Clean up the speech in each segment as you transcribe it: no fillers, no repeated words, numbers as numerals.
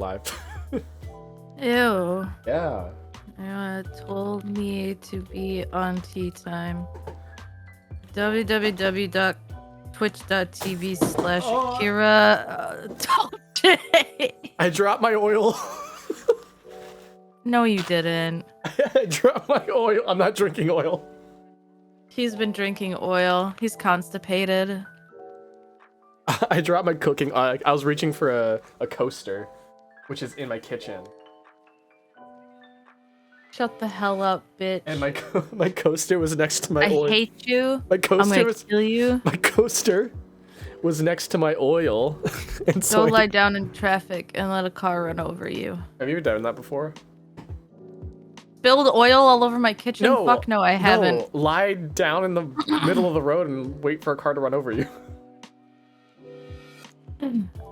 live. Ew. Yeah. Told me to be on Tea Time. www.twitch.tv/Kira. I dropped my oil. No, you didn't. I dropped my oil. I'm not drinking oil. He's been drinking oil. He's constipated. I dropped my cooking. I was reaching for a coaster, which is in my kitchen. Shut the hell up, bitch. And my coaster was next to my oil. I hate you. My coaster I'm gonna kill you. My coaster was next to my oil. And so Go lie down in traffic and let a car run over you. Have you ever done that before? Spilled oil all over my kitchen? No. Fuck no, I haven't. No, lie down in the middle of the road and wait for a car to run over you.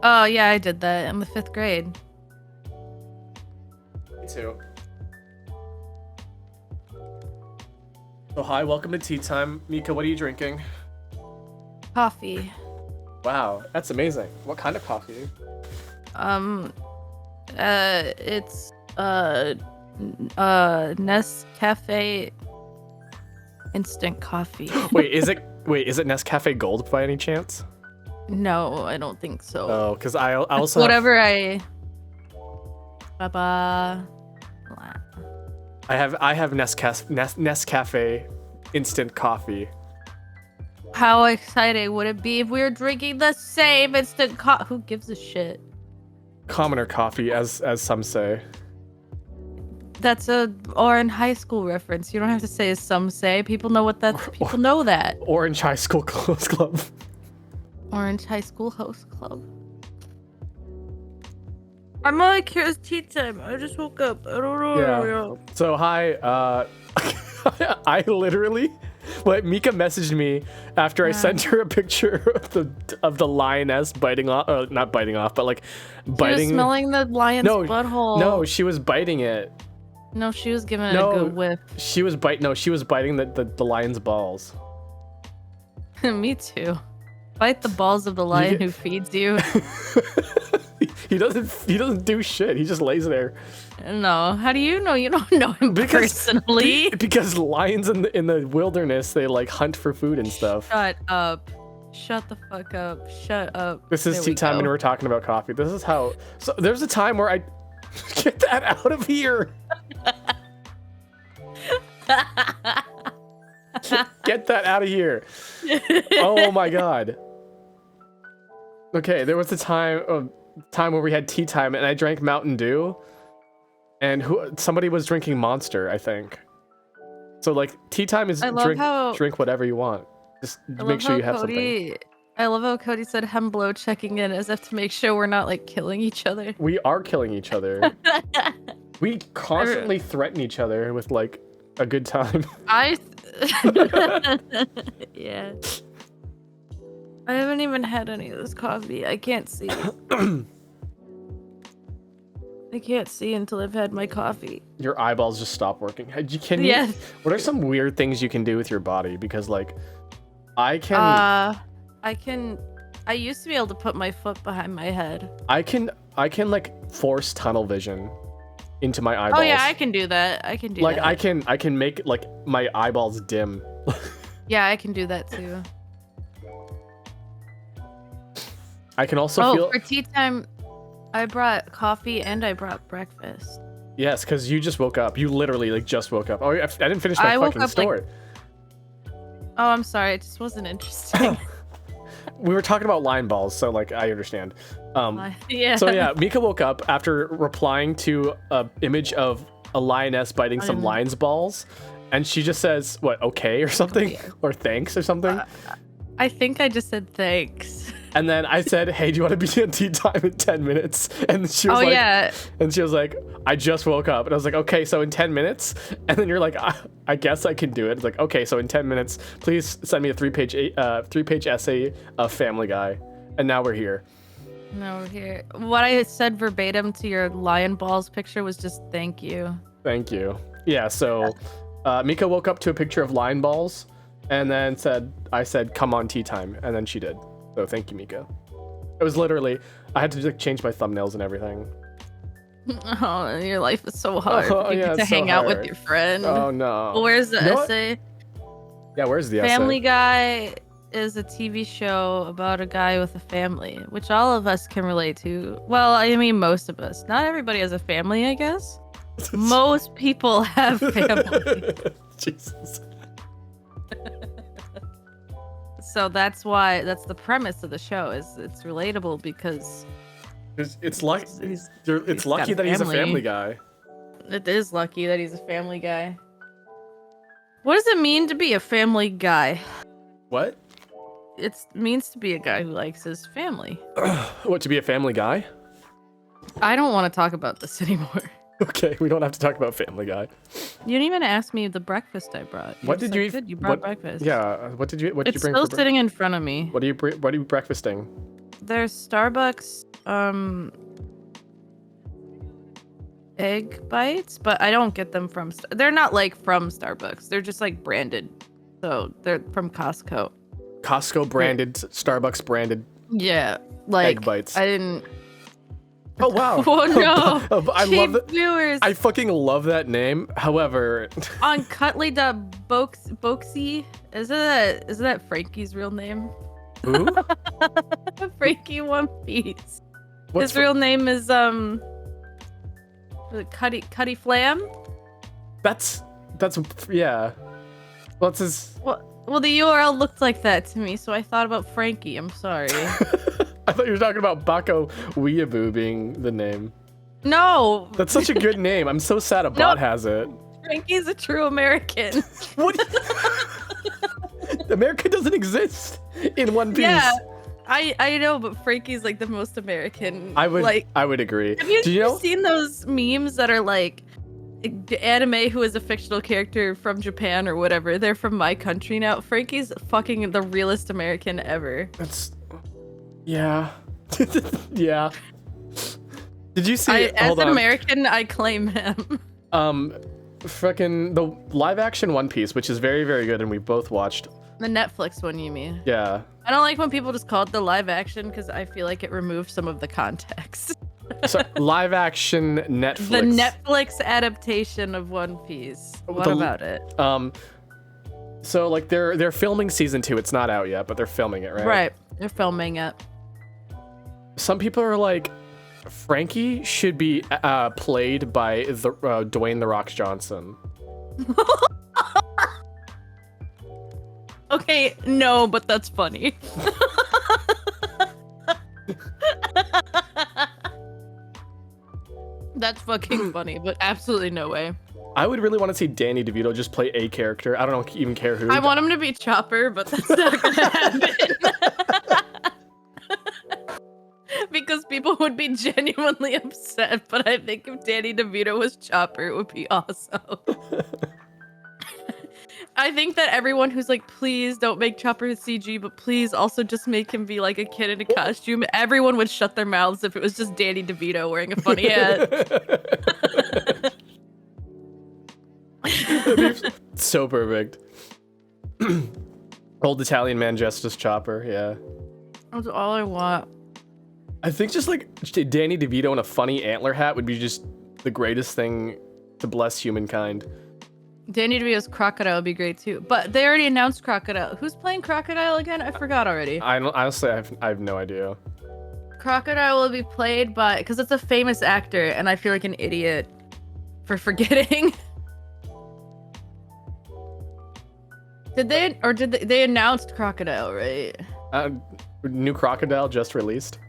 Oh yeah, I did that in the 5th grade. Me too. So hi, welcome to Tea Time. Mika, what are you drinking? Coffee. Wow, that's amazing. What kind of coffee? It's Nescafe instant coffee. Wait, is it Nescafe Gold by any chance? No, I don't think so. Oh, because I It's also whatever I Baba. I have Nescafe instant coffee. How exciting would it be if we were drinking the same instant coffee? Who gives a shit? Commoner coffee, as some say. That's a Orange High School reference. You don't have to say as some say. People know what that's. People know that. Orange High School Host Club. Orange High School Host Club. I'm only curious. Tea time. I just woke up. I don't know. Yeah. So hi. I literally. What Mika messaged me after I sent her a picture of the lioness biting off, not biting off, but like biting. She was smelling the lion's butthole. No, she was biting it. No, she was giving it a good whiff. She was biting the lion's balls. Me too. Bite the balls of the lion who feeds you. He doesn't do shit. He just lays there. No, how do you know? You don't know him personally. Because lions in the wilderness, they like hunt for food and stuff. Shut up. Shut the fuck up. Shut up. This is Tea Time and we're talking about coffee. This is how. So there's a time where I get that out of here. Get that out of here. Oh my god. Okay, there was a time where we had tea time and I drank Mountain Dew. And somebody was drinking Monster, I think. So like tea time is drink whatever you want. Just make sure you have something. I love how Cody said hemblo checking in as if to make sure we're not like killing each other. We are killing each other. We constantly threaten each other with like a good time. Yeah. I haven't even had any of this coffee. I can't see. I can't see until I've had my coffee. Your eyeballs just stop working. What are some weird things you can do with your body? Because like, I used to be able to put my foot behind my head. I can like force tunnel vision into my eyeballs. Oh yeah, I can do that. I can do that. Like I can make like my eyeballs dim. Yeah, I can do that too. I can also feel. For tea time, I brought coffee and I brought breakfast. Yes, because you just woke up. You literally like just woke up. Oh, I didn't finish my fucking story. Oh, I'm sorry. It just wasn't interesting. We were talking about lion balls, so like I understand. Yeah. So yeah, Mika woke up after replying to an image of a lioness biting some lion's balls, and she just says, "What? Okay," or something, or thanks or something. I think I just said thanks. And then I said, "Hey, do you want to be on tea time in 10 minutes?" And she was and she was like, "I just woke up." And I was like, "Okay, so in 10 minutes?" And then you're like, "I guess I can do it." It's like, "Okay, so in 10 minutes, please send me a three-page essay of Family Guy." And now we're here. Now we're here. What I said verbatim to your lion balls picture was just thank you. Thank you. Yeah, so Mika woke up to a picture of lion balls and then I said, "Come on tea time." And then she did. So thank you, Mika. It was literally, I had to like change my thumbnails and everything. Oh, your life is so hard. Oh, You yeah, get to it's so hang out with hard. your friend. Oh no. Well, where's the You know what? essay? Yeah, where's the Family essay? Guy is a TV show about a guy with a family, which all of us can relate to. Well, I mean, most of us. Not everybody has a family, I guess. Most people have family. Jesus. So that's the premise of the show. Is it's relatable because It's lucky. he's It's got lucky a that he's a family. family guy. it is lucky that he's a family guy. What does it mean to be a family guy? What? It means to be a guy who likes his family. What, to be a family guy? I don't want to talk about this anymore. Okay, we don't have to talk about Family Guy. You didn't even ask me the breakfast I brought. What did you eat? Good, you brought breakfast. Yeah. What did you bring? It's still sitting in front of me. What are you breakfasting? There's Starbucks egg bites, but I don't get them from. They're not like from Starbucks. They're just like branded, so they're from Costco. Costco branded, Starbucks branded. Yeah, like egg bites. I didn't. Oh wow! Oh no! I love that. Viewers. I fucking love that name. However, On Cutley.Boxy, isn't that Frankie's real name? who? Frankie One Piece. What's His real name is Cuddy Flam. That's yeah. What's his? Well, the URL looked like that to me, so I thought about Frankie. I'm sorry. I thought you were talking about Bako Weeaboo being the name. No, That's such a good name. I'm so sad a bot has it. Frankie's a true American. What? America doesn't exist in One Piece. Yeah, I know, but Frankie's like the most American. I would like. agree. Have you, Do you know? seen those memes that are like anime who is a fictional character from Japan or whatever? They're from my country now. Frankie's fucking the realest American ever. That's yeah. Yeah. Did you see? As an American, I claim him. Fucking the live action One Piece, which is very, very good, and we both watched. The Netflix one, you mean? Yeah. I don't like when people just call it the live action because I feel like it removes some of the context. So live action Netflix. The Netflix adaptation of One Piece. What about it? So like they're filming season 2. It's not out yet, but they're filming it, right? Right. They're filming it. Some people are like, Frankie should be played by Dwayne The Rock Johnson. Okay, no, but that's funny. That's fucking funny, but absolutely no way. I would really want to see Danny DeVito just play a character. I don't even care who. I want him to be Chopper, but that's not gonna happen. Because people would be genuinely upset, but I think if Danny DeVito was Chopper, it would be awesome. I think that everyone who's like, please don't make Chopper CG, but please also just make him be like a kid in a costume, everyone would shut their mouths if it was just Danny DeVito wearing a funny hat. That'd be so perfect. Old Italian man dressed as Chopper, yeah. That's all I want. I think just like Danny DeVito in a funny antler hat would be just the greatest thing to bless humankind. Danny DeVito's Crocodile would be great too. But they already announced Crocodile. Who's playing Crocodile again? I forgot already. Honestly, I have no idea. Crocodile will be played by, because it's a famous actor, and I feel like an idiot for forgetting. Did they announced Crocodile, right? New Crocodile just released.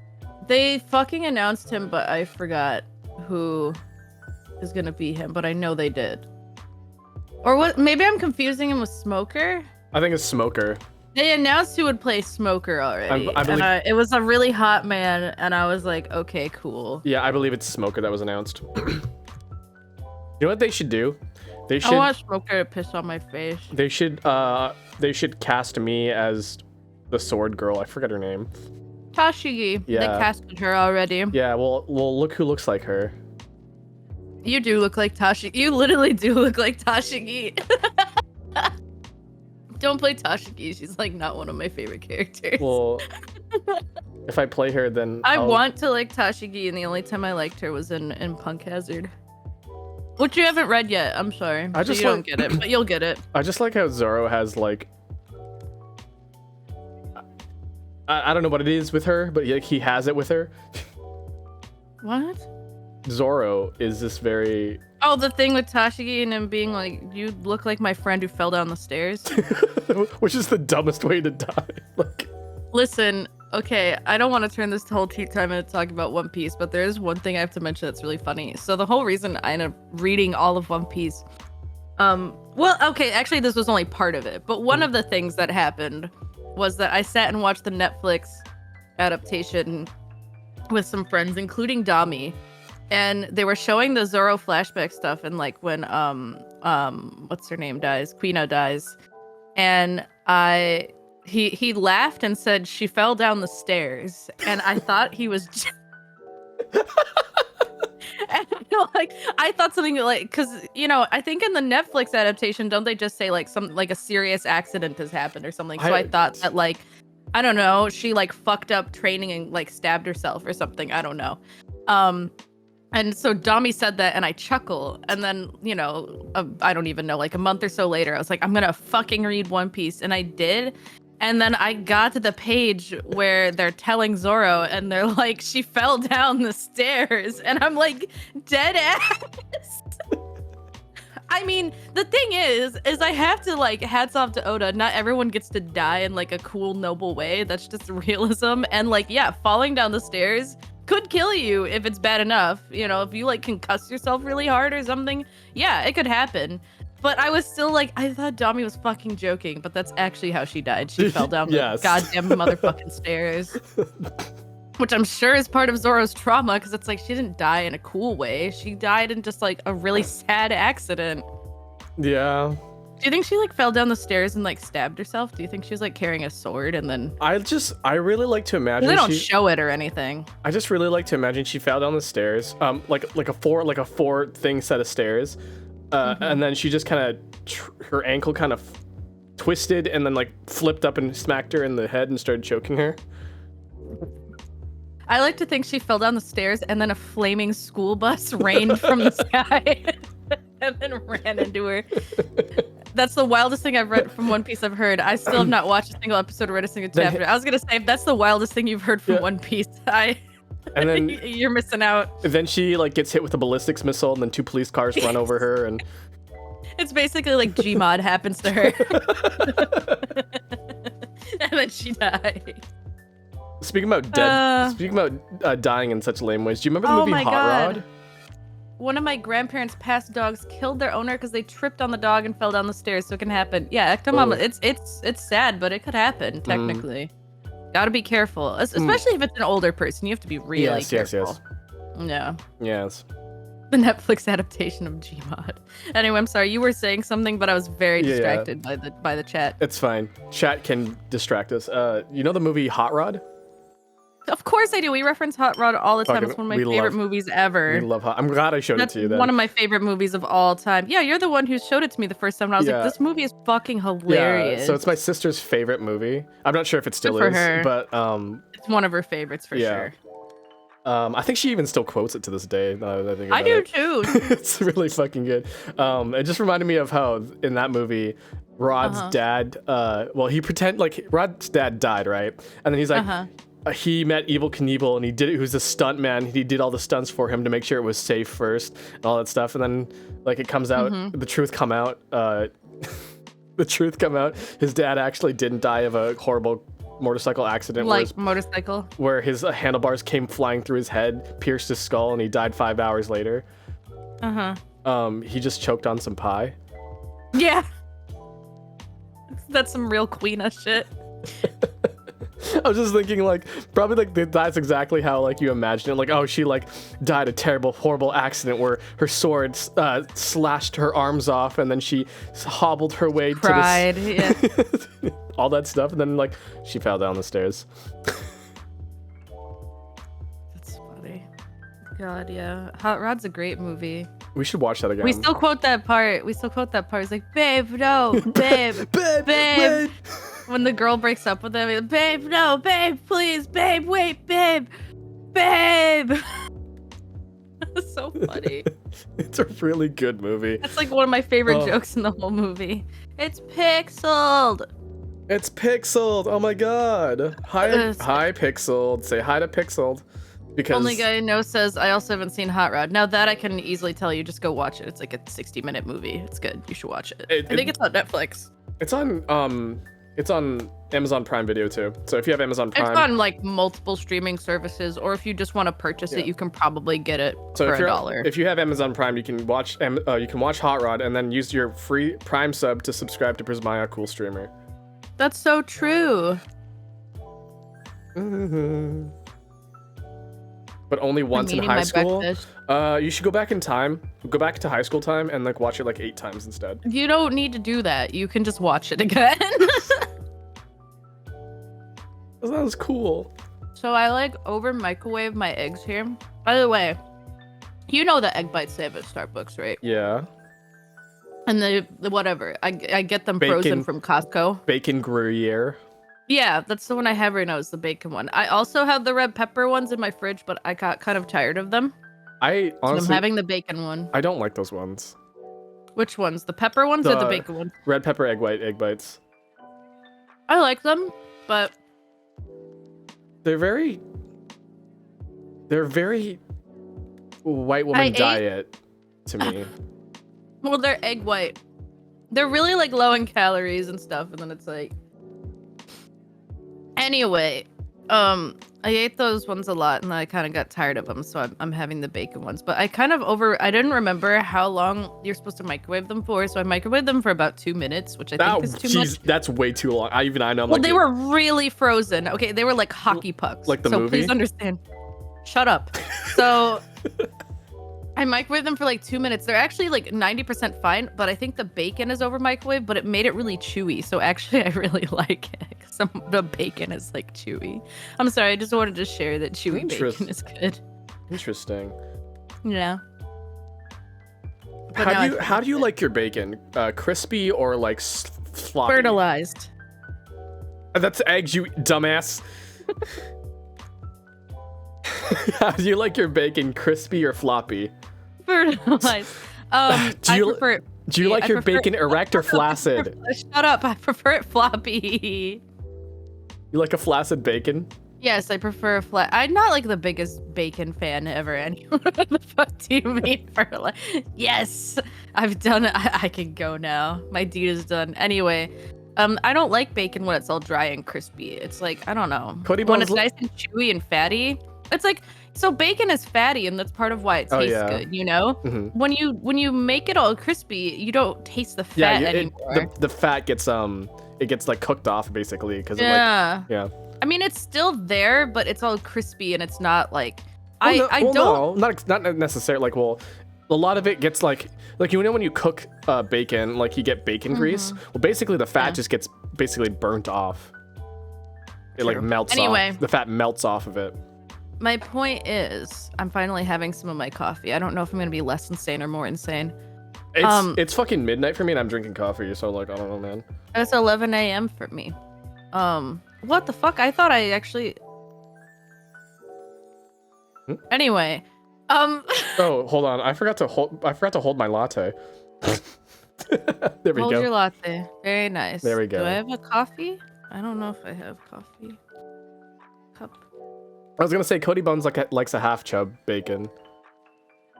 They fucking announced him, but I forgot who is gonna be him, but I know they did. Or what? Maybe I'm confusing him with Smoker? I think it's Smoker. They announced who would play Smoker already. I believe... and it was a really hot man, and I was like, okay, cool. Yeah, I believe it's Smoker that was announced. You know what they should do? They should. I want Smoker to piss on my face. They should cast me as the sword girl. I forget her name. Tashigi. Yeah. They casted her already. Yeah, well, look who looks like her. You do look like Tashigi. You literally do look like Tashigi. Don't play Tashigi. She's like not one of my favorite characters. Well, If I play her, then I want to like Tashigi, and the only time I liked her was in Punk Hazard, which you haven't read yet. I'm sorry. I just you don't get it, but you'll get it. I just like how Zoro has like, I don't know what it is with her, but he has it with her. What? Zoro is this very... Oh, the thing with Tashigi and him being like, you look like my friend who fell down the stairs. Which is the dumbest way to die. Like... Listen, okay, I don't want to turn this whole tea time into talking about One Piece, but there is one thing I have to mention that's really funny. So the whole reason I ended up reading all of One Piece, well, okay, actually this was only part of it, but one of the things that happened was that I sat and watched the Netflix adaptation with some friends, including Dami, and they were showing the Zoro flashback stuff, and like when what's her name dies, Kuina dies, and he laughed and said she fell down the stairs, and I thought he was and, like I thought something like, because I think in the Netflix adaptation, don't they just say like some like a serious accident has happened or something? So I thought that like, I don't know, she like fucked up training and like stabbed herself or something. I don't know. And so Dami said that, and I chuckle. And then, I don't even know, like a month or so later, I was like, I'm gonna fucking read One Piece, and I did. And then I got to the page where they're telling Zoro, and they're like, she fell down the stairs, and I'm like, dead ass. I mean, the thing is I have to like, hats off to Oda. Not everyone gets to die in like a cool, noble way. That's just realism. And like, yeah, falling down the stairs could kill you if it's bad enough. If you like concuss yourself really hard or something, yeah, it could happen. But I was still like, I thought Dami was fucking joking, but that's actually how she died. She fell down the goddamn motherfucking stairs. Which I'm sure is part of Zoro's trauma, because it's like she didn't die in a cool way. She died in just like a really sad accident. Yeah. Do you think she like fell down the stairs and like stabbed herself? Do you think she was like carrying a sword and then... I really like to imagine they don't show it or anything. I just really like to imagine she fell down the stairs, like a four thing set of stairs, and then she just kind of her ankle kind of twisted and then like flipped up and smacked her in the head and started choking her. I like to think she fell down the stairs and then a flaming school bus rained from the sky and then ran into her. That's the wildest thing I've read from One Piece I've heard. I still have not watched a single episode or read a single chapter. I was going to say, that's the wildest thing you've heard from One Piece. And then you're missing out. Then she like gets hit with a ballistics missile, and then 2 police cars run over her, and it's basically like Gmod happens to her. And then she dies. Speaking about dying in such lame ways, do you remember the movie Hot Rod? One of my grandparents' past dogs killed their owner because they tripped on the dog and fell down the stairs. So it can happen. Yeah, Ectomama, it's sad, but it could happen technically. Gotta be careful, especially if it's an older person. You have to be really careful. Yes. Yeah. Yes. The Netflix adaptation of Gmod. Anyway, I'm sorry, you were saying something, but I was very distracted by the chat. It's fine. Chat can distract us. You know the movie Hot Rod? Of course I do. We reference Hot Rod all the time. It's one of my favorite movies ever. We love I'm glad I showed it to you then. One of my favorite movies of all time. Yeah, you're the one who showed it to me the first time, and I was like, this movie is fucking hilarious. Yeah, so it's my sister's favorite movie. I'm not sure if it still is, but it's one of her favorites for sure. I think she even still quotes it to this day. I do too. It's really fucking good. It just reminded me of how in that movie, Rod's dad, Rod's dad died, right? And then he's like, he met Evel Knievel, and he did it. He was a stunt man. He did all the stunts for him to make sure it was safe first, and all that stuff. And then, like, it comes out, the truth come out. The truth come out. His dad actually didn't die of a horrible motorcycle accident. Where his handlebars came flying through his head, pierced his skull, and he died 5 hours later. He just choked on some pie. Yeah. That's some real Queen-a shit. I was just thinking, like, probably like that's exactly how like you imagine it. Like, oh, she like died a terrible, horrible accident where her sword slashed her arms off, and then she hobbled her way to this, all that stuff, and then like she fell down the stairs. That's funny. God, yeah. Hot Rod's a great movie. We should watch that again. We still quote that part. It's like, babe, no, babe, babe. When the girl breaks up with him, babe, no, babe, please, babe, wait, babe, babe. That's so funny. It's a really good movie. That's like one of my favorite jokes in the whole movie. It's pixeled. It's pixeled. Oh my god. Hi, pixeled. Say hi to pixeled. Because only guy I know says I also haven't seen Hot Rod. Now that I can easily tell you, just go watch it. It's like a 60-minute movie. It's good. You should watch it. I think it's on Netflix. It's on Amazon Prime Video too. So if you have Amazon Prime, it's on like multiple streaming services, or if you just want to purchase it, you can probably get it for $1. If you have Amazon Prime, you can watch Hot Rod and then use your free Prime sub to subscribe to Prismaya Cool Streamer. That's so true. Mm-hmm. But only once in high school. You should go back in time. Go back to high school time and like watch it like 8 times instead. You don't need to do that. You can just watch it again. That was cool. So I like over microwave my eggs here. By the way, you know the egg bites they have at Starbucks, right? Yeah. And the whatever. I get them frozen from Costco. Bacon Gruyere. Yeah, that's the one I have right now, is the bacon one. I also have the red pepper ones in my fridge, but I got kind of tired of them. I honestly, so I'm having the bacon one. I don't like those ones. Which ones? The pepper ones or the bacon ones? Red pepper egg bites. I like them, but they're very white woman diet to me. Well, they're egg white. They're really like low in calories and stuff, and then it's like. Anyway, I ate those ones a lot, and I kind of got tired of them, so I'm having the bacon ones. But I didn't remember how long you're supposed to microwave them for, so I microwaved them for about 2 minutes, which I think is too much. That's way too long. I know. Well, they were really frozen. Okay, they were like hockey pucks. Like the movie? So please understand. Shut up. So I microwaved them for like 2 minutes. They're actually like 90% fine, but I think the bacon is over microwave, but it made it really chewy. So actually, I really like it because the bacon is like chewy. I'm sorry, I just wanted to share that chewy bacon is good. Interesting. Yeah. How do you like your bacon? Crispy or like floppy? Fertilized. That's eggs, you dumbass. How do you like your bacon? Crispy or floppy? Fertilized. I prefer it. Do you like your bacon erect or flaccid? Shut up. I prefer it floppy. You like a flaccid bacon? Yes, I prefer a flat. I'm not like the biggest bacon fan ever. Anyone? What the fuck do you mean fertilized? Yes, I've done it. I can go now. My deed is done. Anyway, I don't like bacon when it's all dry and crispy. It's like, I don't know. When it's nice and chewy and fatty. It's like, so bacon is fatty, and that's part of why it tastes good, you know? Mm-hmm. When you make it all crispy, you don't taste the fat anymore. The fat gets it gets like cooked off basically because I mean, it's still there, but it's all crispy, and it's not like not necessarily like a lot of it gets like you know when you cook bacon, like you get bacon grease. Well, basically the fat just gets basically burnt off. It like melts off. The fat melts off of it. My point is, I'm finally having some of my coffee. I don't know if I'm gonna be less insane or more insane. It's fucking midnight for me, and I'm drinking coffee, so like I don't know, man. It's 11 a.m. for me. What the fuck? I thought I actually. Anyway, Oh, hold on. I forgot to hold my latte. There we go. Hold your latte. Very nice. There we go. Do I have a coffee? I don't know if I have coffee. Cup. I was gonna say Cody Bones likes a half chub bacon.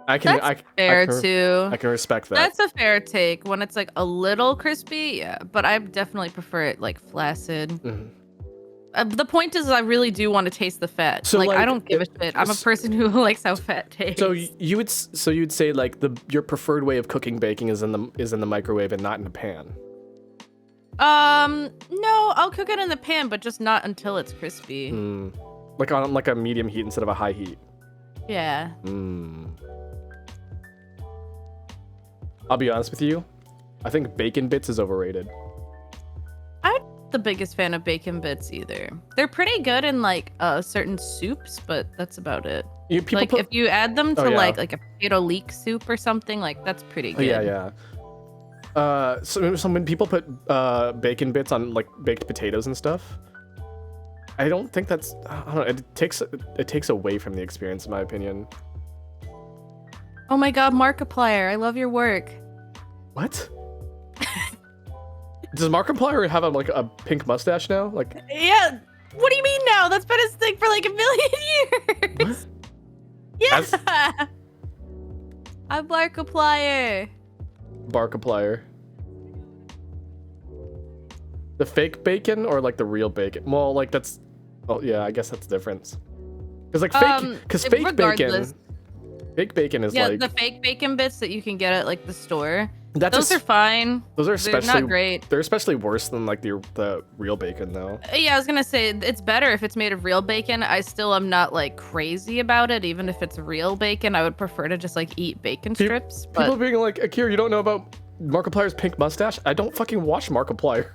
That's fair too. I can respect that. That's a fair take. When it's like a little crispy, yeah. But I definitely prefer it like flaccid. Mm-hmm. The point is, I really do want to taste the fat. So like I don't give a shit. I'm a person who likes how fat tastes. So you would say like your preferred way of cooking bacon is in the microwave and not in a pan. No, I'll cook it in the pan, but just not until it's crispy. Like on like a medium heat instead of a high heat. Yeah. I'll be honest with you. I think bacon bits is overrated. I'm not the biggest fan of bacon bits either. They're pretty good in like certain soups, but that's about it. If you add them to like a potato leek soup or something, like that's pretty good. Yeah. So when people put bacon bits on like baked potatoes and stuff, I don't think that's. I don't know. It takes away from the experience, in my opinion. Oh my God, Markiplier, I love your work. What? Does Markiplier have a pink mustache now? Like. Yeah. What do you mean now? That's been his thing for like a million years. What? Yeah. I'm Markiplier. Markiplier. The fake bacon or like the real bacon? Well, like that's. Oh yeah, I guess that's the difference. Because like fake bacon. Fake bacon is like the fake bacon bits that you can get at like the store. Those are fine. Those are especially not great. They're especially worse than like the real bacon though. Yeah, I was gonna say it's better if it's made of real bacon. I still am not like crazy about it. Even if it's real bacon, I would prefer to just like eat bacon strips. People being like, Akira, you don't know about Markiplier's pink mustache? I don't fucking watch Markiplier.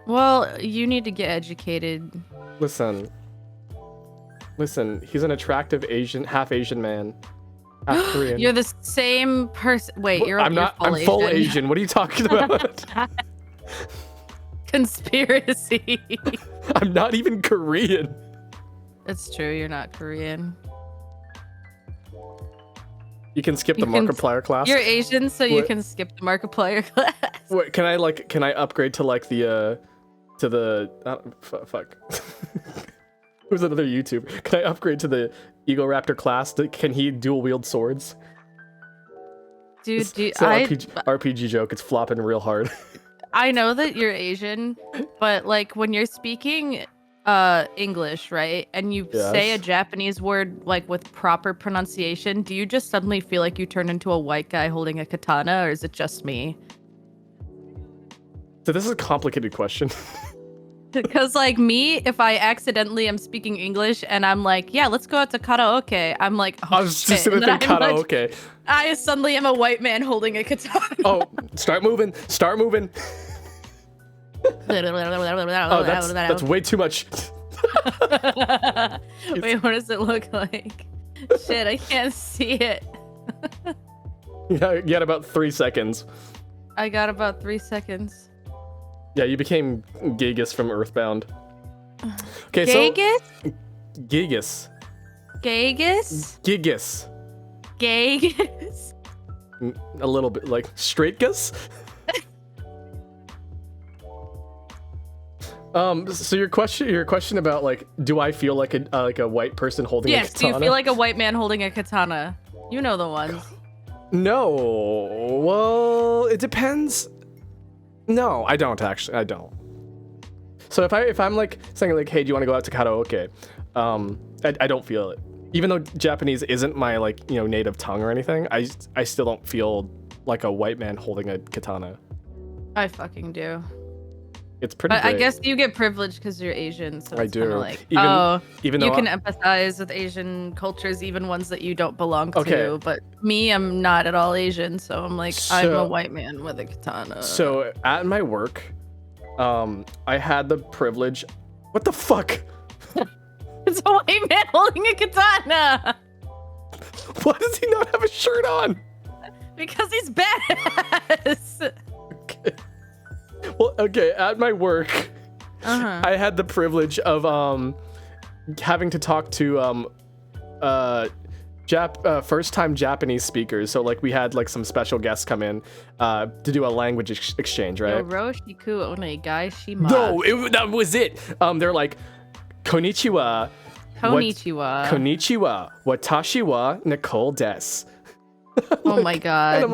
Well, you need to get educated. Listen, he's an attractive half Asian man. Half Korean. You're the same person. Wait, I'm full Asian. What are you talking about? Conspiracy. I'm not even Korean. It's true, you're not Korean. You can skip the Markiplier class. You're Asian, so you can skip the Markiplier class. Wait, can I upgrade to like fuck. Who's another YouTube? Can I upgrade to the Egoraptor class? Can he dual wield swords? Dude, RPG joke. It's flopping real hard. I know that you're Asian, but like when you're speaking English, right? And you say a Japanese word like with proper pronunciation, do you just suddenly feel like you turn into a white guy holding a katana, or is it just me? So this is a complicated question. Because like me, if I accidentally am speaking English and I'm like, yeah, let's go out to karaoke, I'm like, oh, I was just gonna think karaoke. I suddenly am a white man holding a katana. Oh, start moving. Oh, that's way too much. Wait, what does it look like? Shit, I can't see it. Yeah, you had about 3 seconds. I got about 3 seconds. Yeah, you became Gigas from Earthbound. Okay, Gigas? So Gigas. Gigas? Gigas. Gigas? A little bit like Straightgas? So your question about like, do I feel like a white person holding a katana? Yes, do you feel like a white man holding a katana? You know the ones. No, well, it depends. No, I don't actually. I don't. So if I'm like saying like, hey, do you want to go out to karaoke? I don't feel it. Even though Japanese isn't my like native tongue or anything, I still don't feel like a white man holding a katana. I fucking do. It's pretty great. I guess you get privileged because you're Asian, so it's kind of like, even though you can empathize with Asian cultures, even ones that you don't belong to. But me, I'm not at all Asian, so I'm like, I'm a white man with a katana. So at my work, I had the privilege. What the fuck? It's a white man holding a katana. Why does he not have a shirt on? Because he's badass. Okay. Well, okay, at my work, I had the privilege of having to talk to first-time Japanese speakers. So like we had like some special guests come in to do a language exchange, right? Yoroshiku onegaishimasu. No, that was it. They're like, konnichiwa. Konnichiwa. Watashi wa Nicole des. Oh my god. And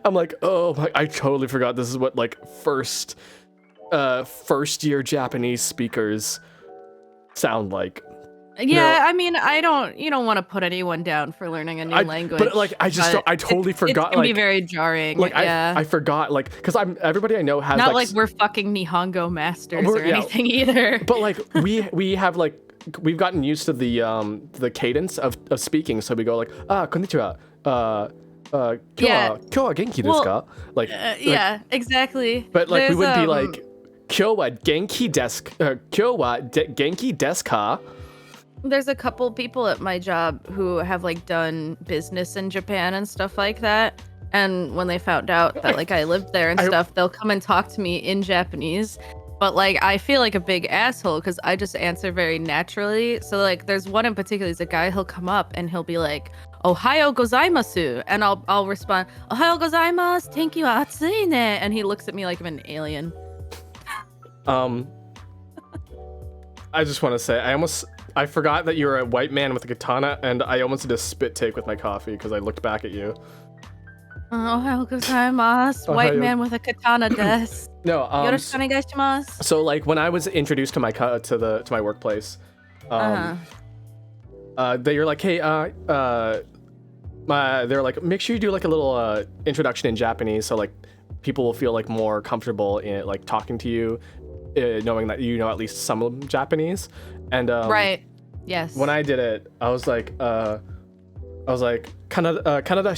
I'm like, oh my, I totally forgot this is what like first year Japanese speakers sound like. Yeah, I mean, you don't want to put anyone down for learning a new language. But like, I totally forgot. It can be very jarring. Like, yeah. I forgot, like, because everybody I know has not like we're fucking Nihongo masters or anything either. But like, we have like, we've gotten used to the cadence of speaking, so we go like, konnichiwa, kyou wa genki desu ka? Like, yeah, exactly. But like, we wouldn't be like, kyou wa genki desu ka? There's a couple people at my job who have like done business in Japan and stuff like that. And when they found out that like I lived there and stuff, they'll come and talk to me in Japanese. But like I feel like a big asshole because I just answer very naturally. So like there's one in particular, he's a guy, he'll come up and he'll be like, "Ohayo gozaimasu," and I'll respond, "Ohayo gozaimasu, tenki wa atsui ne," and he looks at me like I'm an alien. I just want to say I forgot that you were a white man with a katana, and I almost did a spit take with my coffee because I looked back at you. Ohayo gozaimasu, white man with a katana desu. No, Yoroshiku onegaishimasu. So like when I was introduced to my workplace, they were like, hey, they're like, make sure you do like a little introduction in Japanese, so like people will feel like more comfortable in like talking to you, knowing that you know at least some Japanese. And right, yes. When I did it, I was like, Kanada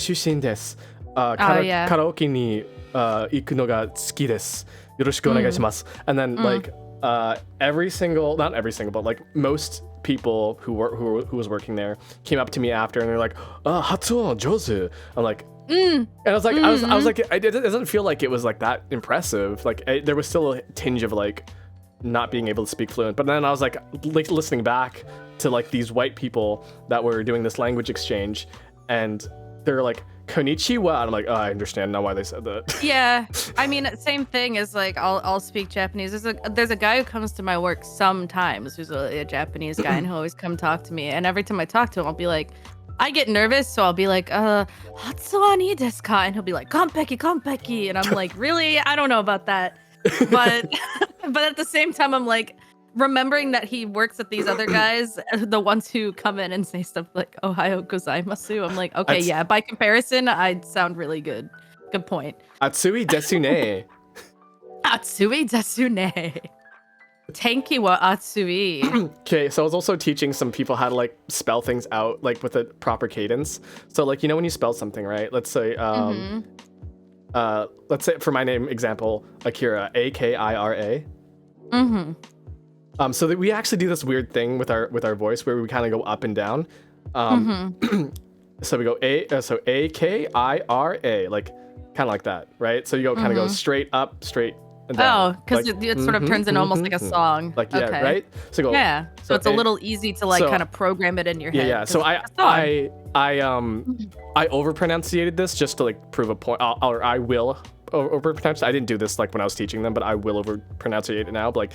shushin desu. Karaoke ni iku no ga tsuki desu. Yoroshiku onegaishimasu. And then like not every single, but like most people who was working there came up to me after and they're like, hatsuon jouzu. I'm like, and I was like, I was like, it doesn't feel like it was like that impressive. Like there was still a tinge of like not being able to speak fluent. But then I was like listening back to like these white people that were doing this language exchange, and they're like, konnichiwa, and I'm like, oh, I understand now why they said that. Yeah, I mean, same thing as like I'll speak Japanese. There's a guy who comes to my work sometimes who's a Japanese guy, and he'll always come talk to me. And every time I talk to him, I'll be like, I get nervous, so I'll be like, hatsuan ii desu ka? And he'll be like, konpeki, and I'm like, really? I don't know about that. But but at the same time, I'm like, remembering that he works with these other guys, the ones who come in and say stuff like "Ohayo gozaimasu," I'm like, okay, yeah. By comparison, I'd sound really good. Good point. Atsui desu ne. Atsui desu ne. Tenki wa atsui. Okay, so I was also teaching some people how to like spell things out like with a proper cadence. So like, you know when you spell something, right? Let's say let's say for my name example, Akira, Akira. So that we actually do this weird thing with our voice where we kind of go up and down. So we go so Akira, like kind of like that, right? So you go kind of go straight up, straight and down. Oh, because like, it sort of turns into almost like a song. Like yeah, okay. right? So go so it's a little easy to like kind of program it in your head. Yeah. So I overpronunciated this just to like prove a point. I will overpronounce. I didn't do this like when I was teaching them, but I will overpronunciate it now. But like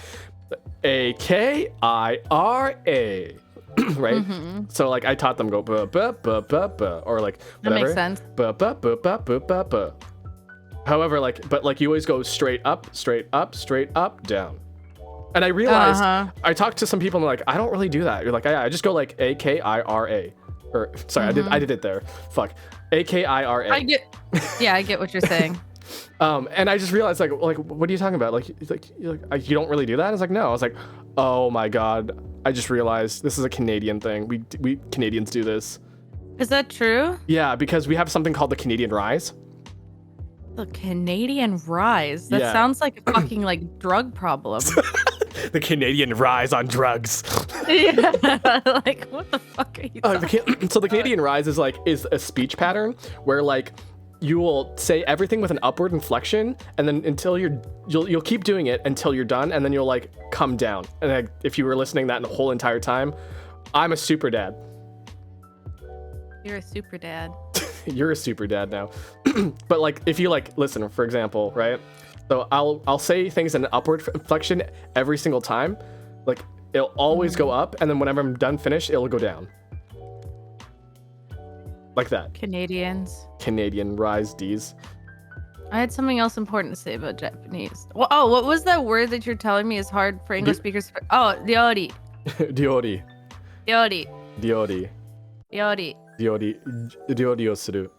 Akira, right? So like I taught them go ba ba ba ba ba, or like whatever. That makes sense. Ba ba ba ba ba ba ba. However, like you always go straight up, down. And I realized I talked to some people and they're like, I don't really do that. You're like, I just go like Akira, or sorry, I did it there. Fuck, Akira. I get what you're saying. And I just realized like what are you talking about? Like you don't really do that? I was like, no. I was like, oh my god, I just realized this is a Canadian thing. We Canadians do this. Is that true? Yeah, because we have something called the Canadian Rise. The Canadian Rise? That sounds like a fucking like drug problem. The Canadian Rise on drugs. Yeah, like what the fuck are you talking So the Canadian Rise is a speech pattern where like you will say everything with an upward inflection, and then until you'll keep doing it until you're done, and then you'll like come down. And if you were listening that the whole entire time, I'm a super dad. You're a super dad. You're a super dad now. But like if you like listen, for example, right? So I'll say things in an upward inflection every single time. Like it'll always go up, and then whenever I'm done finished, it'll go down. Like that. Canadian Rise D's. I had something else important to say about Japanese. Well, what was that word that you're telling me is hard for English speakers? Ryori. Ryori. Ryori. Ryori. Ryori. Ryoriをする。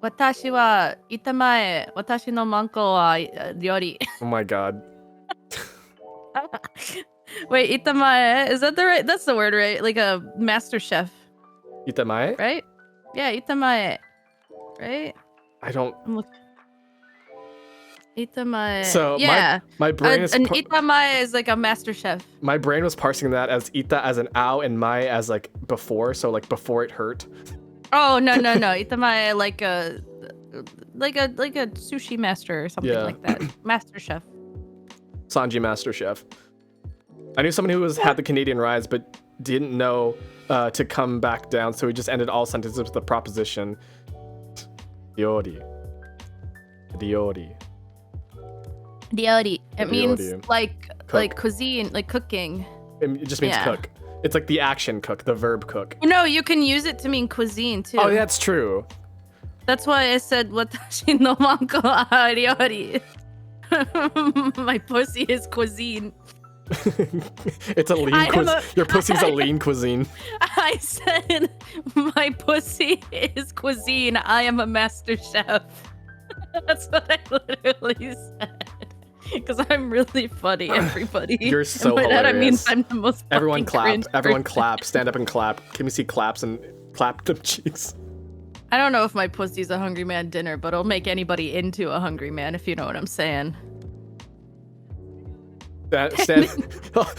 私はitamae. 私のマンコはryori. Oh my god. Wait, itamae, is that the right? That's the word, right? Like a master chef. Itamae? Right? Yeah, itamae. Right? I don't. Itamae. So yeah, my brain is. An itamae is like a master chef. My brain was parsing that as ita as an ow and mae as like before, so like before it hurt. Oh no! Itamae like a like a sushi master or something like that. Master chef. Sanji Master Chef. I knew someone who had the Canadian rise, but didn't know to come back down, so he just ended all sentences with the proposition. Diori. It means like cuisine, like cooking. It just means cook. It's like the action cook, the verb cook. No, you can use it to mean cuisine too. Oh, that's true. That's why I said watashi no manko ariori. My pussy is cuisine. It's a lean cuisine. Your pussy's a lean cuisine. I said my pussy is cuisine. I am a master chef. That's what I literally said. Because I'm really funny, everybody. You're so hilarious. That means I'm the most Everyone clap. Everyone clap. Stand up and clap. Can we see claps and clap them cheeks? I don't know if my pussy's a hungry man dinner, but it'll make anybody into a hungry man, if you know what I'm saying.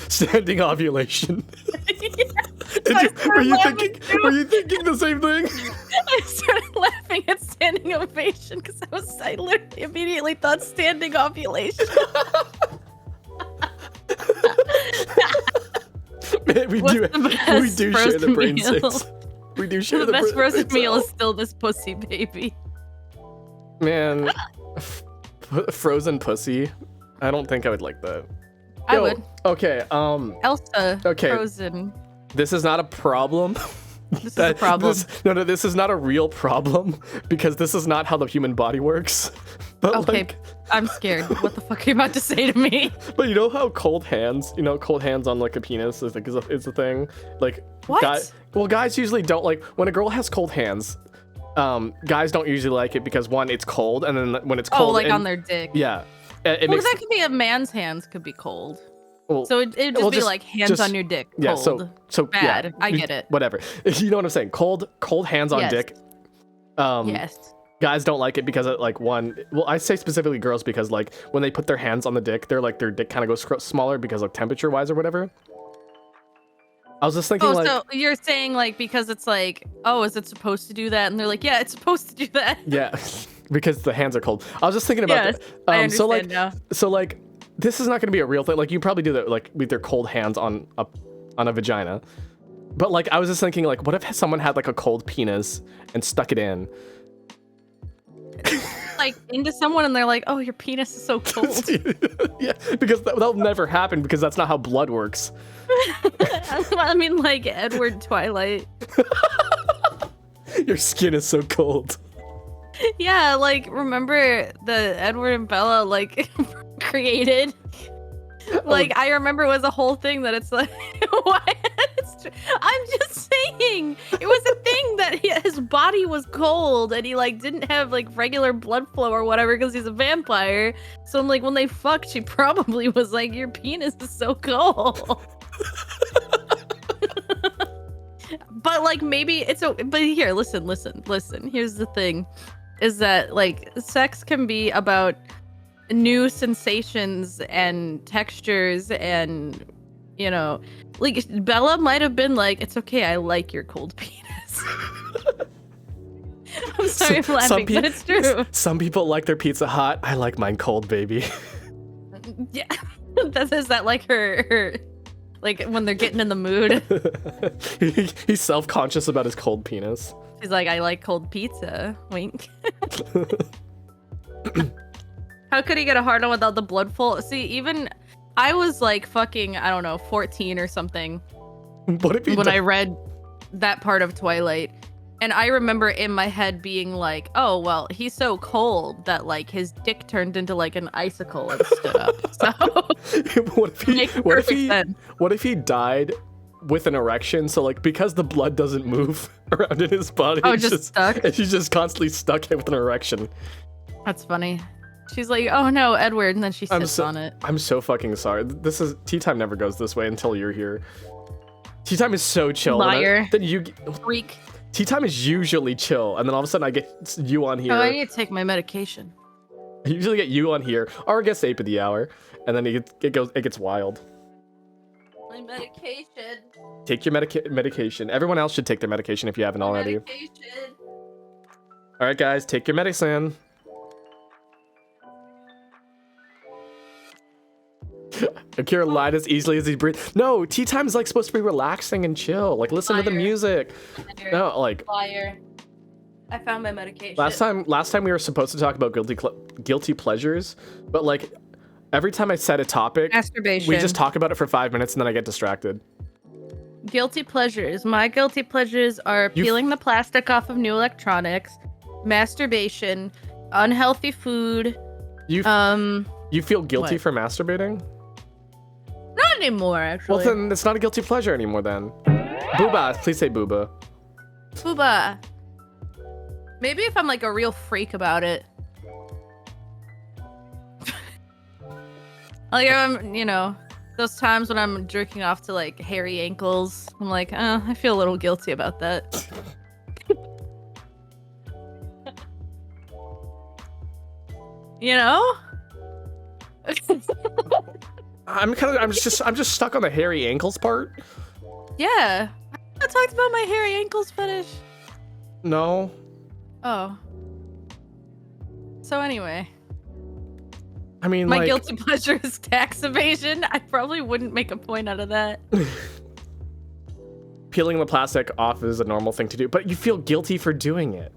Standing ovulation. Yeah. Were you thinking the same thing? I started laughing at standing ovation because I literally immediately thought standing ovulation. Man, we do share the brain cells. We do share the best frozen meal is still this pussy, baby. Man, frozen pussy. I don't think I would like that. I would. Okay. Elsa. Okay. Frozen. This is not a problem. This is a problem. This is not a real problem because this is not how the human body works. But okay, I'm scared. What the fuck are you about to say to me? But you know how cold hands on like a penis is a thing. Like what? Guys usually don't like when a girl has cold hands. Guys don't usually like it because one, it's cold, and then when it's cold, on their dick. Yeah. That could be a man's hands could be cold. Well, so it'd just be like hands on your dick. Cold. Yeah, so bad. Yeah, I get it. Whatever. You know what I'm saying? Cold hands on dick. Yes. Guys don't like it because I say specifically girls because like when they put their hands on the dick, their dick kind of goes smaller because of temperature wise or whatever. I was just thinking so you're saying like because it's like, oh, is it supposed to do that? And they're like, yeah, it's supposed to do that. Yeah, because the hands are cold. I was just thinking about that. I understand now. So this is not going to be a real thing. Like you probably do that like with their cold hands on a vagina. But like I was just thinking like what if someone had like a cold penis and stuck it in? Like into someone and they're like, oh, your penis is so cold. Yeah, because that'll never happen because that's not how blood works. I mean like Edward Twilight. Your skin is so cold. Yeah, like remember the Edward and Bella like created? Like I remember it was a whole thing that it's like what? I'm just saying it was a thing that his body was cold and he like didn't have like regular blood flow or whatever because he's a vampire. So I'm like when they fucked, she probably was like, your penis is so cold. But like maybe but here, listen. Here's the thing. Is that like sex can be about new sensations and textures and like Bella might have been like, it's okay, I like your cold penis. I'm sorry I'm laughing, but it's true. Some people like their Pizza Hut. I like mine cold, baby. Yeah. Is that like her like when they're getting in the mood? He's self-conscious about his cold penis. She's like, I like cold pizza. Wink. How could he get a hard on without the blood flow? See, even I was like fucking, I don't know, 14 or something. What if when I read that part of Twilight. And I remember in my head being like, oh, well, he's so cold that like his dick turned into like an icicle and stood up. So what if he died with an erection? So like because the blood doesn't move around in his body, just stuck. And she's just constantly stuck with an erection. That's funny. She's like, oh no, Edward, and then she sits on it. I'm so fucking sorry. Tea time never goes this way until you're here. Tea time is so chill. Liar. Then you freak. Tea time is usually chill, and then all of a sudden I get you on here. Oh, I need to take my medication. I usually get you on here, or I guess Ape of the Hour, and then it gets wild. My medication. Take your medication. Everyone else should take their medication if you haven't already. Medication. All right, guys, take your medicine. Akira lied as easily as he breathed. No, tea time is like supposed to be relaxing and chill. Like listen to the music. No, like. Liar. I found my medication. Last time we were supposed to talk about guilty pleasures, but like every time I set a topic, masturbation. We just talk about it for 5 minutes and then I get distracted. Guilty pleasures. My guilty pleasures are peeling the plastic off of new electronics, masturbation, unhealthy food. You feel guilty for masturbating? Not anymore, actually. Well, then it's not a guilty pleasure anymore then. Booba, please say booba. Booba. Maybe if I'm like a real freak about it. Like those times when I'm jerking off to like hairy ankles, I'm like, I feel a little guilty about that. You know? I'm just stuck on the hairy ankles part. Yeah. I talked about my hairy ankles fetish. No. Oh. So anyway. I mean, my guilty pleasure is tax evasion. I probably wouldn't make a point out of that. Peeling the plastic off is a normal thing to do, but you feel guilty for doing it.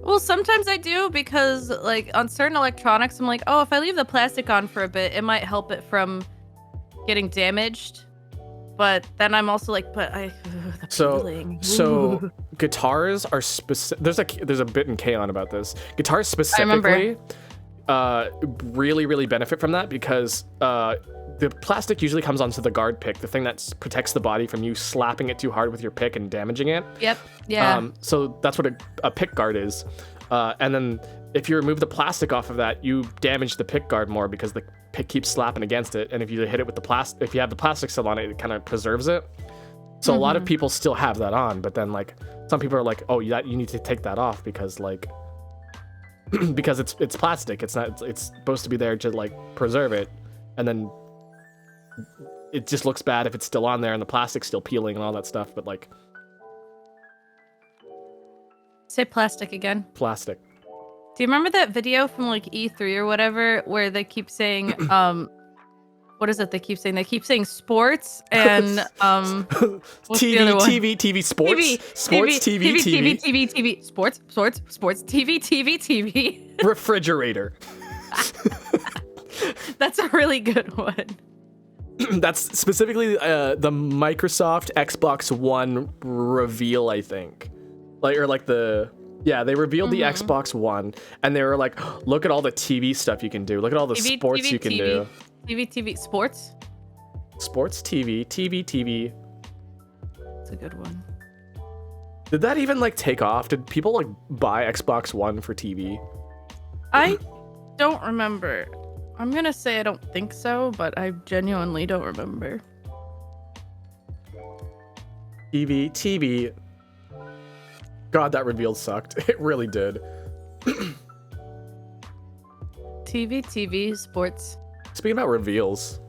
Well, sometimes I do because, like, on certain electronics, I'm like, oh, if I leave the plastic on for a bit, it might help it from getting damaged. But then I'm also like, the peeling. So guitars are specific. There's a bit in K-On! About this. Guitars specifically really, really benefit from that because the plastic usually comes onto the guard pick, the thing that protects the body from you slapping it too hard with your pick and damaging it. Yep. Yeah. So that's what a pick guard is. And then if you remove the plastic off of that, you damage the pick guard more because the pick keeps slapping against it. And if you hit it with the plastic, if you have the plastic still on it, it kind of preserves it. So a lot of people still have that on, but then like some people are like, oh, you need to take that off because like because it's plastic. It's supposed to be there to like preserve it, and then it just looks bad if it's still on there and the plastic's still peeling and all that stuff. But like, say plastic again. Plastic. Do you remember that video from like E3 or whatever where they keep saying what is it they keep saying? They keep saying sports and TV, sports, TV. Refrigerator. That's a really good one. That's specifically the Microsoft Xbox One reveal, I think. They revealed the Xbox One, and they were like, look at all the TV stuff you can do. Look at all the sports you can do. TV, sports? Sports, TV. That's a good one. Did that even like take off? Did people like buy Xbox One for TV? I don't remember. I'm gonna say I don't think so, but I genuinely don't remember. TV. God, that reveal sucked. It really did. TV, sports. Speaking about reveals,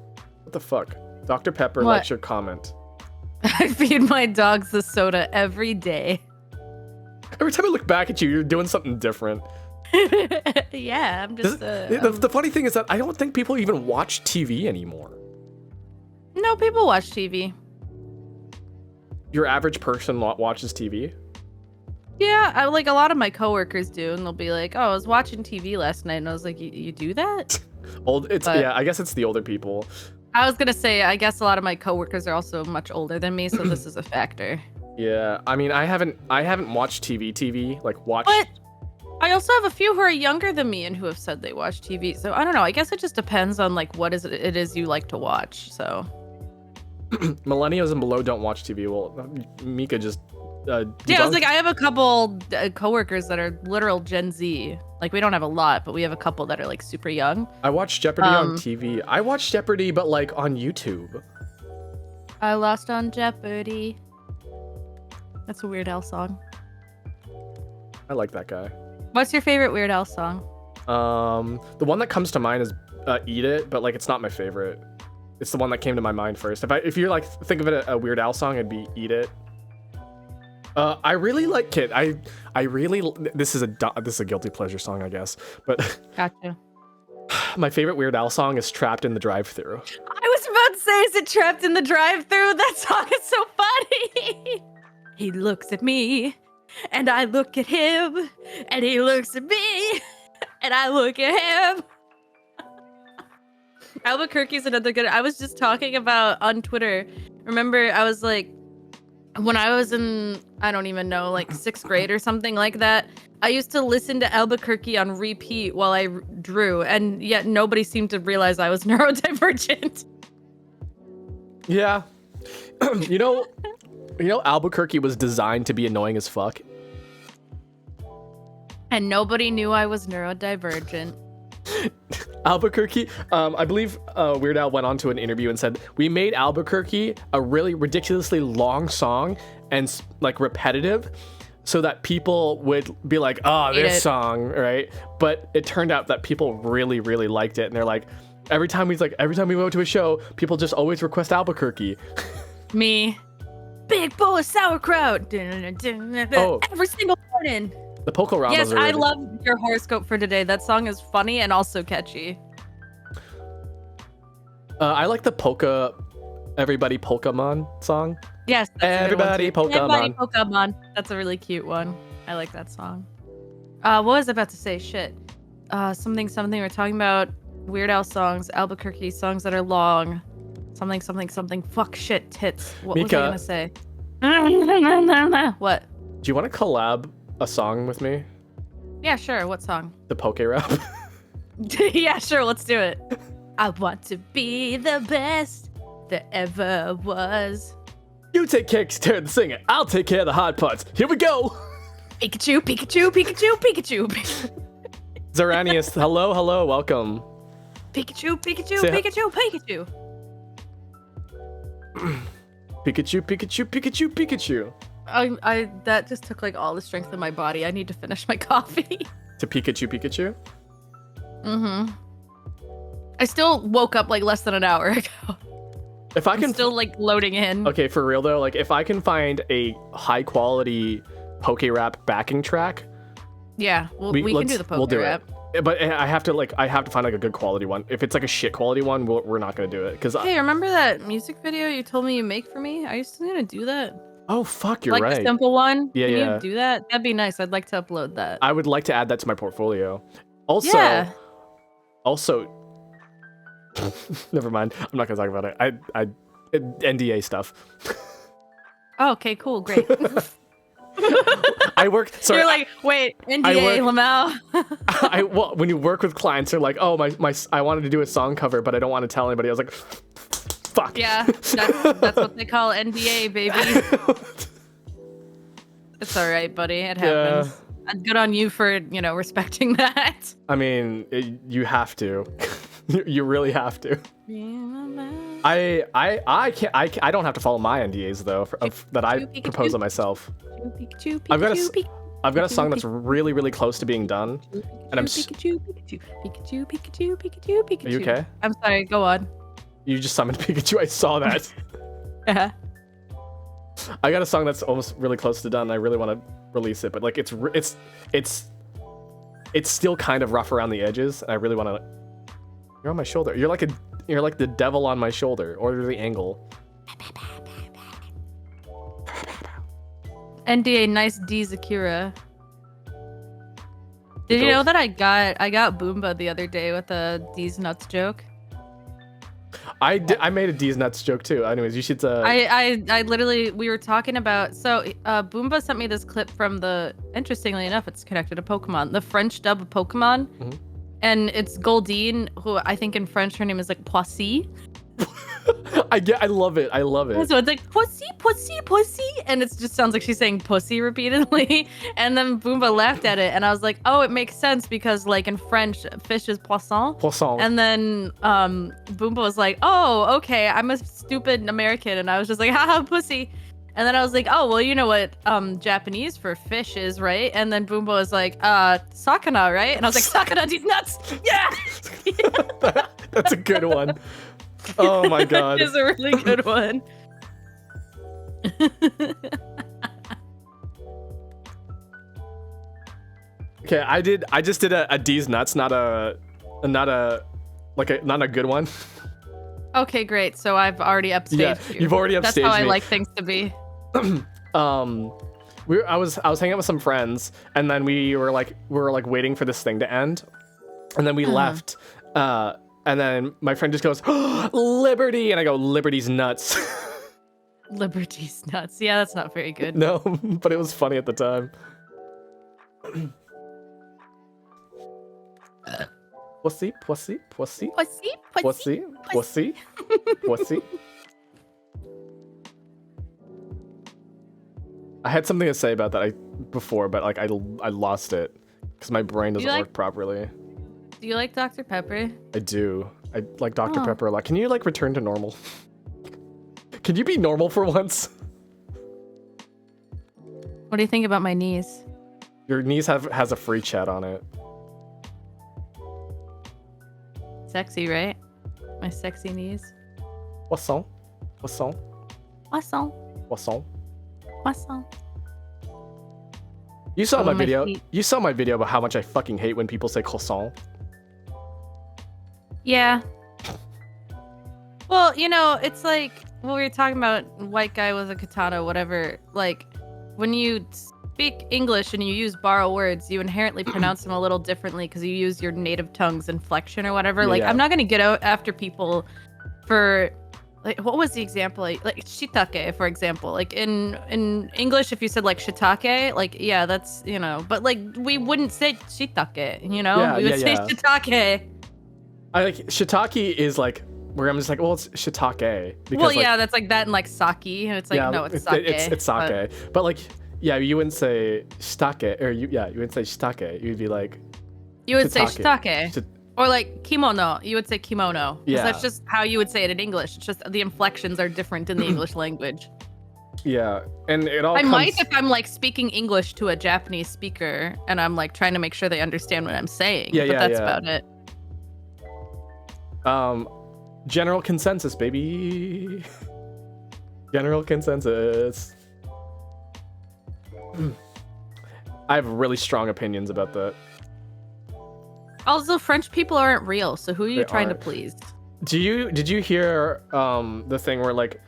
what the fuck? Dr. Pepper likes your comment. I feed my dogs the soda every day. Every time I look back at you, you're doing something different. Yeah, I'm just... The funny thing is that I don't think people even watch TV anymore. No, people watch TV. Your average person watches TV? Yeah, like a lot of my coworkers do, and they'll be like, "Oh, I was watching TV last night," and I was like, "You do that?" I guess it's the older people. I was gonna say, I guess a lot of my coworkers are also much older than me, so this is a factor. Yeah, I mean, I haven't watched TV, like watched. But I also have a few who are younger than me and who have said they watch TV. So I don't know. I guess it just depends on like what it is you like to watch. So millennials and below don't watch TV. Well, Mika just. I was like, I have a couple coworkers that are literal Gen Z. Like, we don't have a lot, but we have a couple that are like super young. I watch Jeopardy on TV. I watch Jeopardy, but like on YouTube. I lost on Jeopardy. That's a Weird Al song. I like that guy. What's your favorite Weird Al song? The one that comes to mind is "Eat It," but like it's not my favorite. It's the one that came to my mind first. If you like think of it a Weird Al song, it'd be "Eat It." I really like Kid. I really this is a guilty pleasure song, I guess. But Gotcha. my favorite Weird Al song is Trapped in the Drive-Thru. I was about to say, is it Trapped in the Drive-Thru? That song is so funny. He looks at me, and I look at him, and he looks at me, and I look at him. Albuquerque's another good. I was just talking about on Twitter. Remember, I was like, when I was in, I don't even know, like 6th grade or something like that, I used to listen to Albuquerque on repeat while I drew, and yet nobody seemed to realize I was neurodivergent. Yeah. you know, Albuquerque was designed to be annoying as fuck. And nobody knew I was neurodivergent. Albuquerque, I believe Weird Al went on to an interview and said, we made Albuquerque a really ridiculously long song and like repetitive so that people would be like, oh, this song, right? But it turned out that people really, really liked it. And they're like, every time we go to a show, people just always request Albuquerque. Me. Big bowl of sauerkraut. Every single morning. The Poco Rambas. Yes, I love your horoscope for today. That song is funny and also catchy. I like the Polka, Everybody Pokemon song. Yes, that's Everybody Pokemon. Everybody Pokemon. That's a really cute one. I like that song. What was I about to say? Shit. Something. We're talking about Weird Al songs, Albuquerque songs that are long. Something. Fuck, shit, tits. What Mika, was I gonna say? What? Do you want to collab a song with me? Yeah, sure. What song? The Poke Rap. Yeah, sure. Let's do it. I want to be the best there ever was. You take care of the singer. I'll take care of the hard parts. Here we go. Pikachu, Pikachu, Pikachu, Pikachu. Zeranius, hello, welcome. Pikachu, Pikachu, Pikachu, Pikachu. Pikachu, Pikachu, Pikachu, Pikachu. I that just took like all the strength of my body. I need to finish my coffee. To Pikachu, Pikachu? Mm-hmm. I still woke up like less than an hour ago. If I can still like loading in. Okay, for real though, like if I can find a high quality Poke Rap backing track. Yeah, we can do the Poke Rap. But I have to find like a good quality one. If it's like a shit quality one, we're not gonna do it. Hey, remember that music video you told me you make for me? Are you still gonna do that? Oh fuck, you're right. Like the simple one? Yeah, Can you do that? That'd be nice. I'd like to upload that. I would like to add that to my portfolio. Also, never mind. I'm not gonna talk about it. NDA stuff. Oh, okay, cool, great. I work. Sorry, you're like, wait, NDA, Lamau. Well, when you work with clients, they're like, oh, my, I wanted to do a song cover, but I don't want to tell anybody. I was like, fuck. Yeah, that's what they call NDA, baby. It's all right, buddy. It happens. Yeah. Good on you for respecting that. I mean, you have to. You really have to. I can't. I don't have to follow my NDAs though that I propose on myself. I've got a song that's really, really close to being done, and I'm. Pikachu. Are you okay? I'm sorry. Go on. You just summoned Pikachu. I saw that. Yeah. I got a song that's almost really close to done. I really want to release it, but like it's still kind of rough around the edges, and I really want to. You're on my shoulder. You're like the devil on my shoulder. Order the angle. NDA, nice D Zakira. Did you know that I got Boomba the other day with a D's nuts joke? I made a D's nuts joke too. Anyways, you should. I literally, we were talking about, Boomba sent me this clip from interestingly enough, it's connected to Pokemon, the French dub of Pokemon. Mm-hmm. And it's Goldine, who I think in French her name is like Poissy. I love it. So it's like pussy, and it just sounds like she's saying pussy repeatedly. And then Boomba laughed at it, and I was like, oh, it makes sense because like in French, fish is poisson. Poisson. And then Boomba was like, oh, okay, I'm a stupid American, and I was just like, haha, pussy. And then I was like, oh, well, you know what Japanese for fish is, right? And then Boomba was like, sakana, right? And I was like, sakana, these nuts. Yeah. That's a good one. Oh my god. It is a really good one. Okay, I just did a D's nuts, not a good one. Okay, great. So I've already upstaged you. You've already upstaged me. That's how I like things to be. I was hanging out with some friends, and then we were waiting for this thing to end, and then we left, and then my friend just goes, oh, Liberty, and I go, Liberty's nuts. Liberty's nuts. Yeah, that's not very good. No, but it was funny at the time. Pussy. I had something to say about that before, but like I lost it because my brain doesn't work properly. Do you like Dr. Pepper? I do. I like Dr. Pepper a lot. Can you like return to normal? Can you be normal for once? What do you think about my knees? Your knees has a free chat on it. Sexy, right? My sexy knees. Poisson. You saw my video. You saw my video about how much I fucking hate when people say croissant. Yeah. Well, you know, it's like what we were talking about, white guy with a katana, whatever. Like, when you speak English and you use borrow words, you inherently pronounce them a little differently because you use your native tongue's inflection or whatever. Yeah, like, I'm not gonna get out after people for, like, what was the example? Like shiitake, for example. Like in English, if you said like shiitake, like, yeah, that's, you know, but like we wouldn't say shiitake, you know? We would say shiitake. I like shiitake is like where I'm just like, well, it's shiitake. Because, well, yeah, that's like that and like sake. And it's like, no, it's sake. It's sake. But like, yeah, you wouldn't say shiitake, or you wouldn't say shiitake. You'd be like, you would say shiitake. Or like kimono, you would say kimono. Yeah. That's just how you would say it in English. It's just the inflections are different in the English language. Yeah, and it all might if I'm like speaking English to a Japanese speaker and I'm like trying to make sure they understand what I'm saying. But that's about it. General consensus, baby. General consensus. I have really strong opinions about that. Also, French people aren't real, so who are you trying to please? Did you hear the thing where like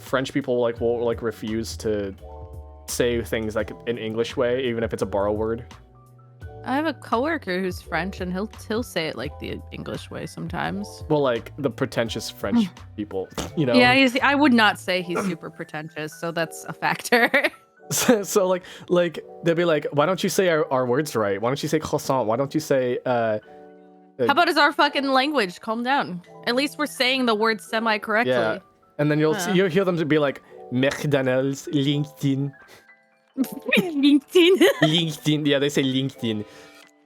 French people like will like refuse to say things like an English way even if it's a borrow word? I have a coworker who's French and he'll say it like the English way sometimes. Well, like the pretentious French people, you know? Yeah, I would not say he's super pretentious, so that's a factor. So like they'll be like, why don't you say our words right? Why don't you say croissant? Why don't you say how about is our fucking language? Calm down. At least we're saying the words semi-correctly. Yeah. And then you'll hear them to be like McDonald's, LinkedIn. LinkedIn. Yeah, they say LinkedIn.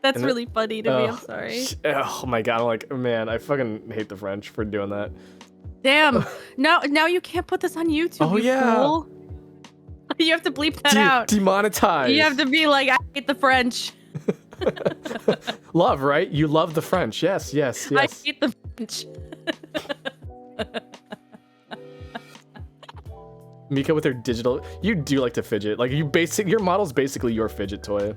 That's really funny to me. I'm sorry. Oh my god, I'm like, man, I fucking hate the French for doing that. Damn. Now you can't put this on YouTube. Oh yeah. Fool. You have to bleep that out. Demonetize. You have to be like, I hate the French. Love, right? You love the French. Yes. I hate the French. Mika with her digital. You do like to fidget. Like your model's basically your fidget toy.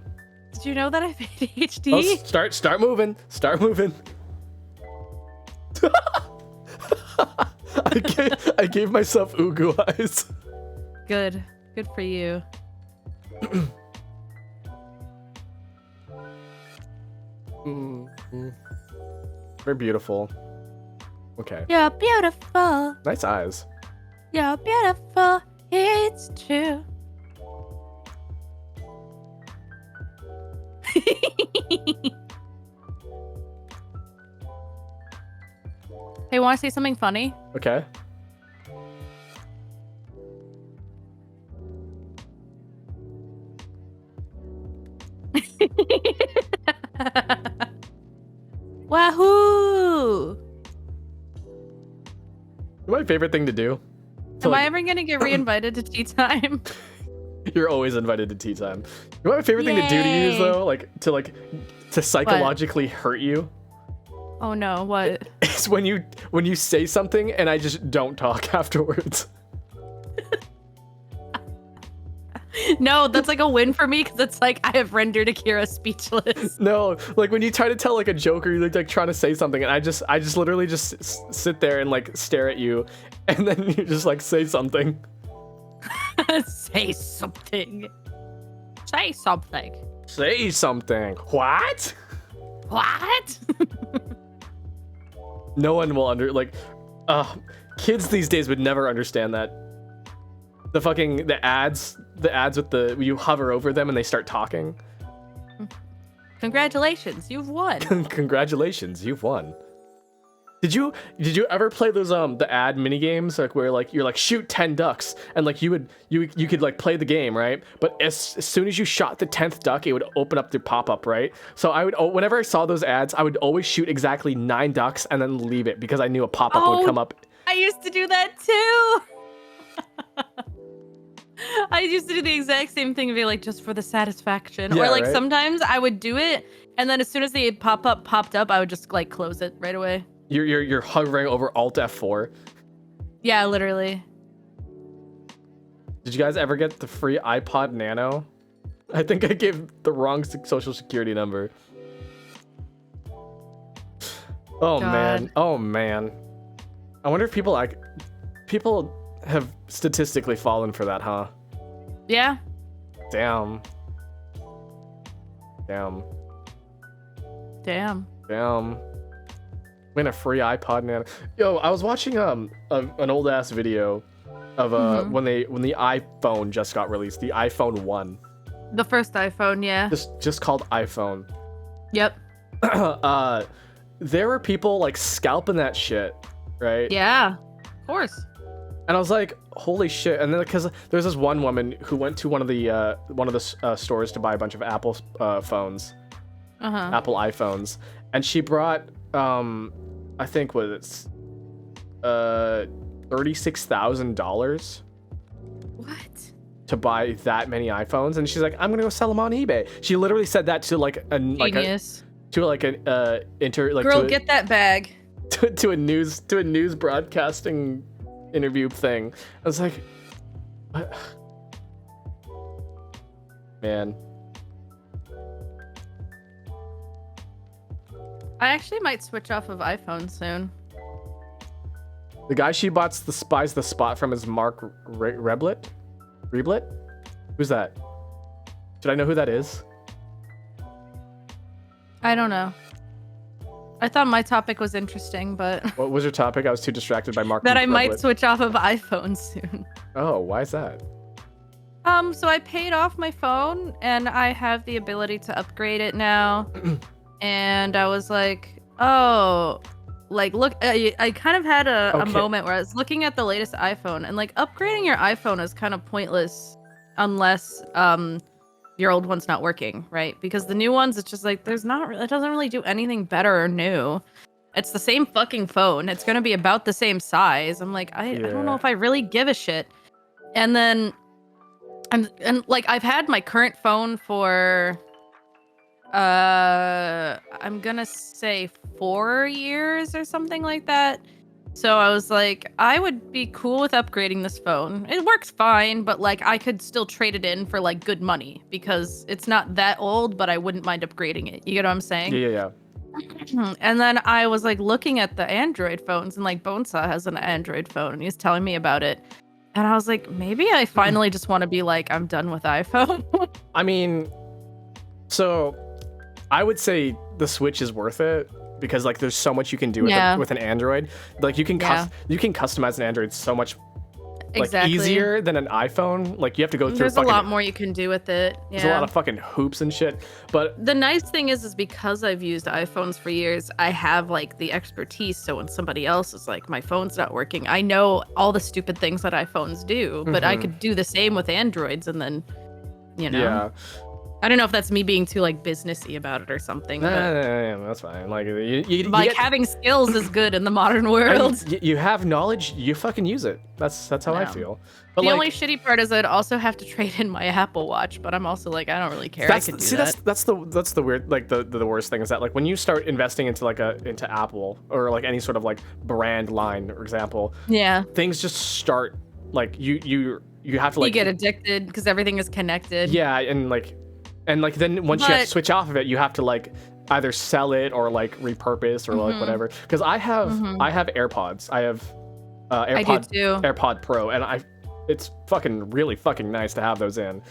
Did you know that I have ADHD? Oh, start moving. Start moving. I gave myself Ugu eyes. Good for you. Very beautiful. Okay. You're beautiful. Nice eyes. You're beautiful. It's true. Hey, want to say something funny? Okay. Wahoo! My favorite thing to do. Am I ever gonna get reinvited to tea time? You're always invited to tea time. You know my favorite thing to do to you though? To psychologically hurt you? Oh no, what? It's when you say something and I just don't talk afterwards. No, that's like a win for me because it's like I have rendered Akira speechless. No, like when you try to tell like a joke or you're like trying to say something, and I just literally just sit there and like stare at you, and then you just like say something. Say something. Say something. Say something. What? What? No one will kids these days would never understand that. The ads with you hover over them and they start talking. Congratulations, you've won. Congratulations, you've won. Did you ever play those the ad mini games like where like you're like shoot 10 ducks and like you could like play the game, right? But as soon as you shot the 10th duck, it would open up the pop-up, right? So whenever I saw those ads, I would always shoot exactly 9 ducks and then leave it because I knew a pop-up would come up. I used to do that too. I used to do the exact same thing and be like, just for the satisfaction. Yeah, or like right? Sometimes I would do it and then as soon as the pop-up popped up, I would just like close it right away. You're hovering over Alt F4. Yeah, literally. Did you guys ever get the free iPod Nano? I think I gave the wrong social security number. Oh man. Oh man. I wonder if people have statistically fallen for that, huh? Yeah. Damn. Win a free iPod Nano. Yo, I was watching an old ass video of when the iPhone just got released, the iPhone 1. The first iPhone, yeah. Just called iPhone. Yep. There were people like scalping that shit, right? Yeah, of course. And I was like, holy shit. And then because there's this one woman who went to one of the stores to buy a bunch of Apple phones, Apple iPhones, and she brought I think it's $36,000. What? To buy that many iPhones, and she's like, I'm gonna go sell them on eBay. She literally said that to like a Genius. Girl, get that bag. To a news broadcasting interview thing. I was like, what? Man. I actually might switch off of iPhone soon. The guy she buys the spot from is Mark Reblet? Who's that? Should I know who that is? I don't know. I thought my topic was interesting, but... What was your topic? I was too distracted by Mark that I Reblet. might switch off of iPhone soon. Oh, why is that? So I paid off my phone, and I have the ability to upgrade it now. And I was like, oh... Like, look, I kind of had a moment where I was looking at the latest iPhone, and like upgrading your iPhone is kind of pointless unless your old one's not working, right? Because the new ones, it's just like it doesn't really do anything better or new. It's the same fucking phone. It's gonna be about the same size. I'm like, I don't know if I really give a shit. And then and like I've had my current phone for I'm gonna say 4 years or something like that. So I was like, I would be cool with upgrading this phone. It works fine, but like I could still trade it in for like good money because it's not that old, but I wouldn't mind upgrading it. You get what I'm saying? Yeah. And then I was like looking at the Android phones, and like Bonesaw has an Android phone, and he's telling me about it. And I was like, maybe I finally just want to be like, I'm done with iPhone. I mean, so I would say the Switch is worth it because like there's so much you can do with an Android. Like you can customize an Android so much easier than an iPhone. Like you have to go through. There's a lot more you can do with it. Yeah. There's a lot of fucking hoops and shit. But the nice thing is because I've used iPhones for years, I have like the expertise. So when somebody else is like, my phone's not working, I know all the stupid things that iPhones do. But I could do the same with Androids, and then, you know. Yeah. I don't know if that's me being too like businessy about it or something. No, that's fine. Like having skills is good in the modern world. You have knowledge, you fucking use it. That's how I feel. But the only shitty part is I'd also have to trade in my Apple Watch, but I'm also like, I don't really care. That's the weird, like the worst thing is that like when you start investing into into Apple or like any sort of like brand line, for example, yeah, things just start like you you have to like you get addicted because everything is connected. Yeah, and then once you have to switch off of it, you have to like either sell it or like repurpose or like whatever. Because I have AirPods. I have AirPod Pro, and it's fucking really fucking nice to have those in.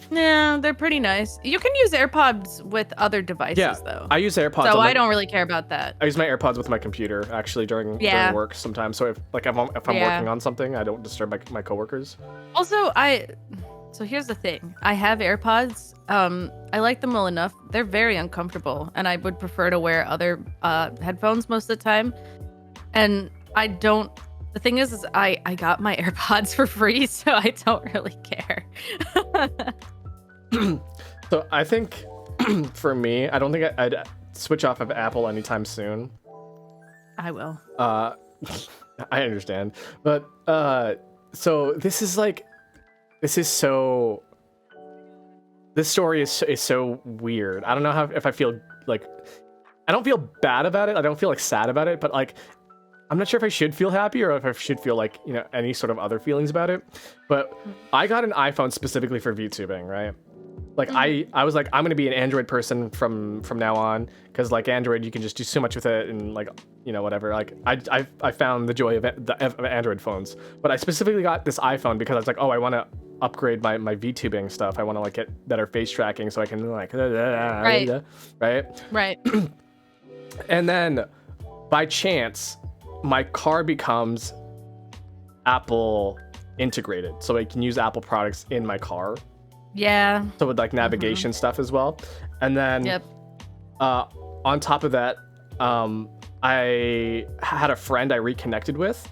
Yeah, they're pretty nice. You can use AirPods with other devices though. I use AirPods. So I don't really care about that. I use my AirPods with my computer actually during work sometimes. So if I'm working on something, I don't disturb my coworkers. Also, so here's the thing. I have AirPods. I like them well enough. They're very uncomfortable, and I would prefer to wear other headphones most of the time. And I don't. The thing is I got my AirPods for free, so I don't really care. So I think for me, I don't think I'd switch off of Apple anytime soon. I will. I understand, but so this story is so weird. I don't know if I feel like, I don't feel bad about it. I don't feel like sad about it, but like, I'm not sure if I should feel happy or if I should feel like, any sort of other feelings about it. But I got an iPhone specifically for VTubing, right? Like I was like, I'm gonna be an Android person from now on, because like Android, you can just do so much with it, and like whatever. Like I found the joy of Android phones, but I specifically got this iPhone because I was like, oh, I want to upgrade my VTubing stuff. I want to like get better face tracking so I can like right. And then by chance, my car becomes Apple integrated, so I can use Apple products in my car. Yeah. So with like navigation stuff as well. And then on top of that, I had a friend I reconnected with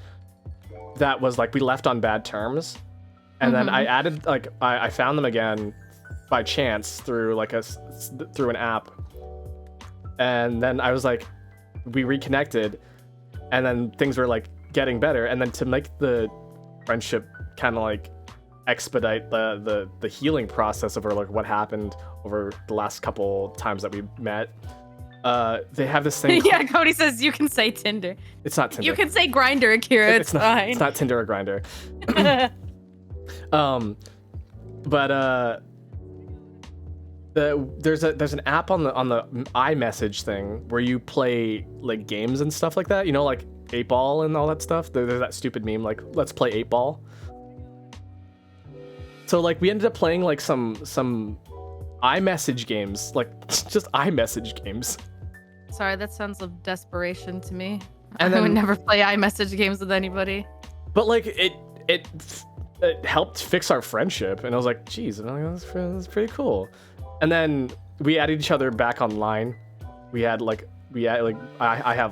that was like, we left on bad terms. And then I added, like, I found them again by chance through like through an app. And then I was like, we reconnected, and then things were like getting better. And then to make the friendship kind of like expedite the healing process over like what happened over the last couple times that we met, they have this thing yeah, Cody says you can say Tinder. It's not Tinder. You can say Grindr, Akira. It's fine. It's not Tinder or Grindr. There's an app on the iMessage thing where you play like games and stuff like that, like 8-Ball and all that stuff. There's that stupid meme like, let's play 8-Ball. So like we ended up playing like some iMessage games, like just iMessage games. Sorry, that sounds of desperation to me. And I would never play iMessage games with anybody. But like it helped fix our friendship, and I was like, geez, that's pretty cool. And then we added each other back online. I have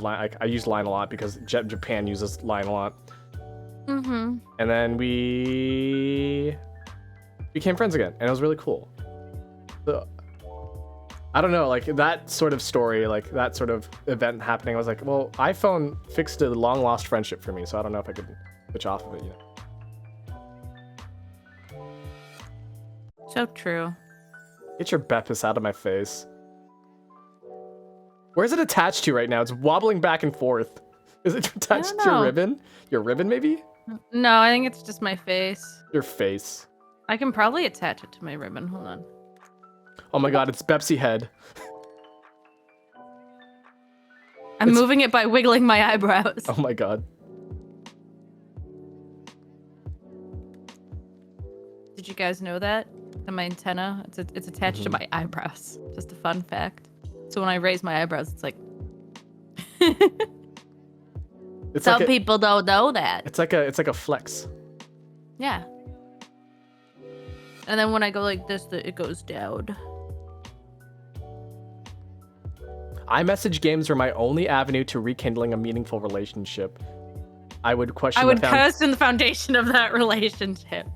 Line. Like, I use Line a lot because Japan uses Line a lot. And then we became friends again, and it was really cool. So, I don't know, like that sort of story, like that sort of event happening, I was like, well, iPhone fixed a long lost friendship for me, so I don't know if I could switch off of it yet. So true. Get your Beppis out of my face. Where's it attached to right now? It's wobbling back and forth. Is it attached to your ribbon? Your ribbon, maybe? No, I think it's just my face. Your face. I can probably attach it to my ribbon. Hold on. Oh my god, it's Bepsi head. I'm moving it by wiggling my eyebrows. Oh my god. Did you guys know that? That my antenna, it's attached to my eyebrows. Just a fun fact. So when I raise my eyebrows, it's like... Some people don't know that. It's like a flex. Yeah. And then when I go like this, it goes down. iMessage games are my only avenue to rekindling a meaningful relationship. I would question the foundation of that relationship.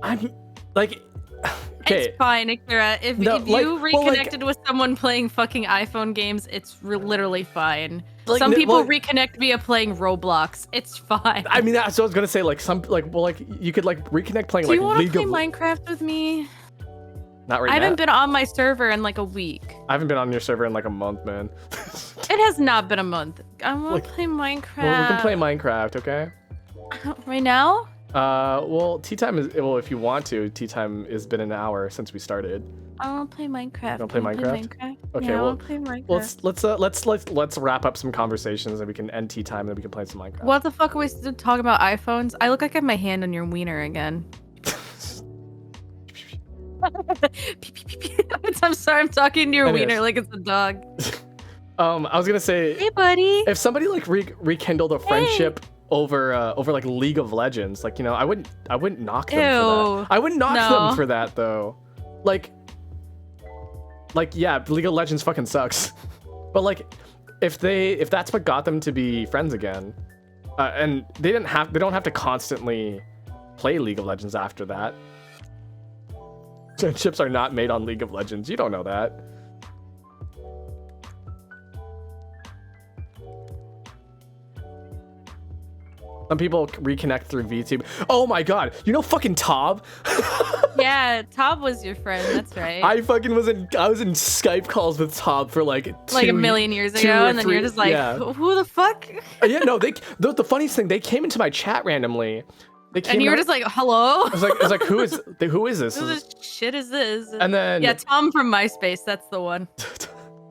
I'm like, okay. It's fine, Akira. If you reconnected with someone playing fucking iPhone games, it's literally fine. Like, some people reconnect via playing Roblox. It's fine. I mean, that's what I was gonna say. Like you could like reconnect playing like League of... Do you want to play Minecraft with me? Not right now. I haven't been on my server in like a week. I haven't been on your server in like a month, man. It has not been a month. I want to play Minecraft. Well, we can play Minecraft, okay? Right now? Well, tea time is if you want to. Tea time has been an hour since we started. I want to play Minecraft. You want to play Minecraft? Okay, yeah, well, I want to play Minecraft. let's wrap up some conversations and we can end tea time and then we can play some Minecraft. What the fuck are we still talking about iPhones? I look like I have my hand on your wiener again. I'm sorry, I'm talking to your wiener like it's a dog. I was gonna say, hey buddy, if somebody like rekindled a friendship over like League of Legends, like, you know, I wouldn't knock them for that. I wouldn't knock them for that though. Like yeah, League of Legends fucking sucks. But like if that's what got them to be friends again, and they don't have to constantly play League of Legends after that. Friendships are not made on League of Legends. You don't know that. Some people reconnect through VTube. Oh my god, you know fucking Tob? Yeah, Tob was your friend. That's right. I was in Skype calls with Tob for like a million years ago, and then you're just like, who the fuck? Yeah, no, the funniest thing, they came into my chat randomly. And you were just like, hello? I was like, who is this? Who the shit is this? And then Tom from MySpace. That's the one.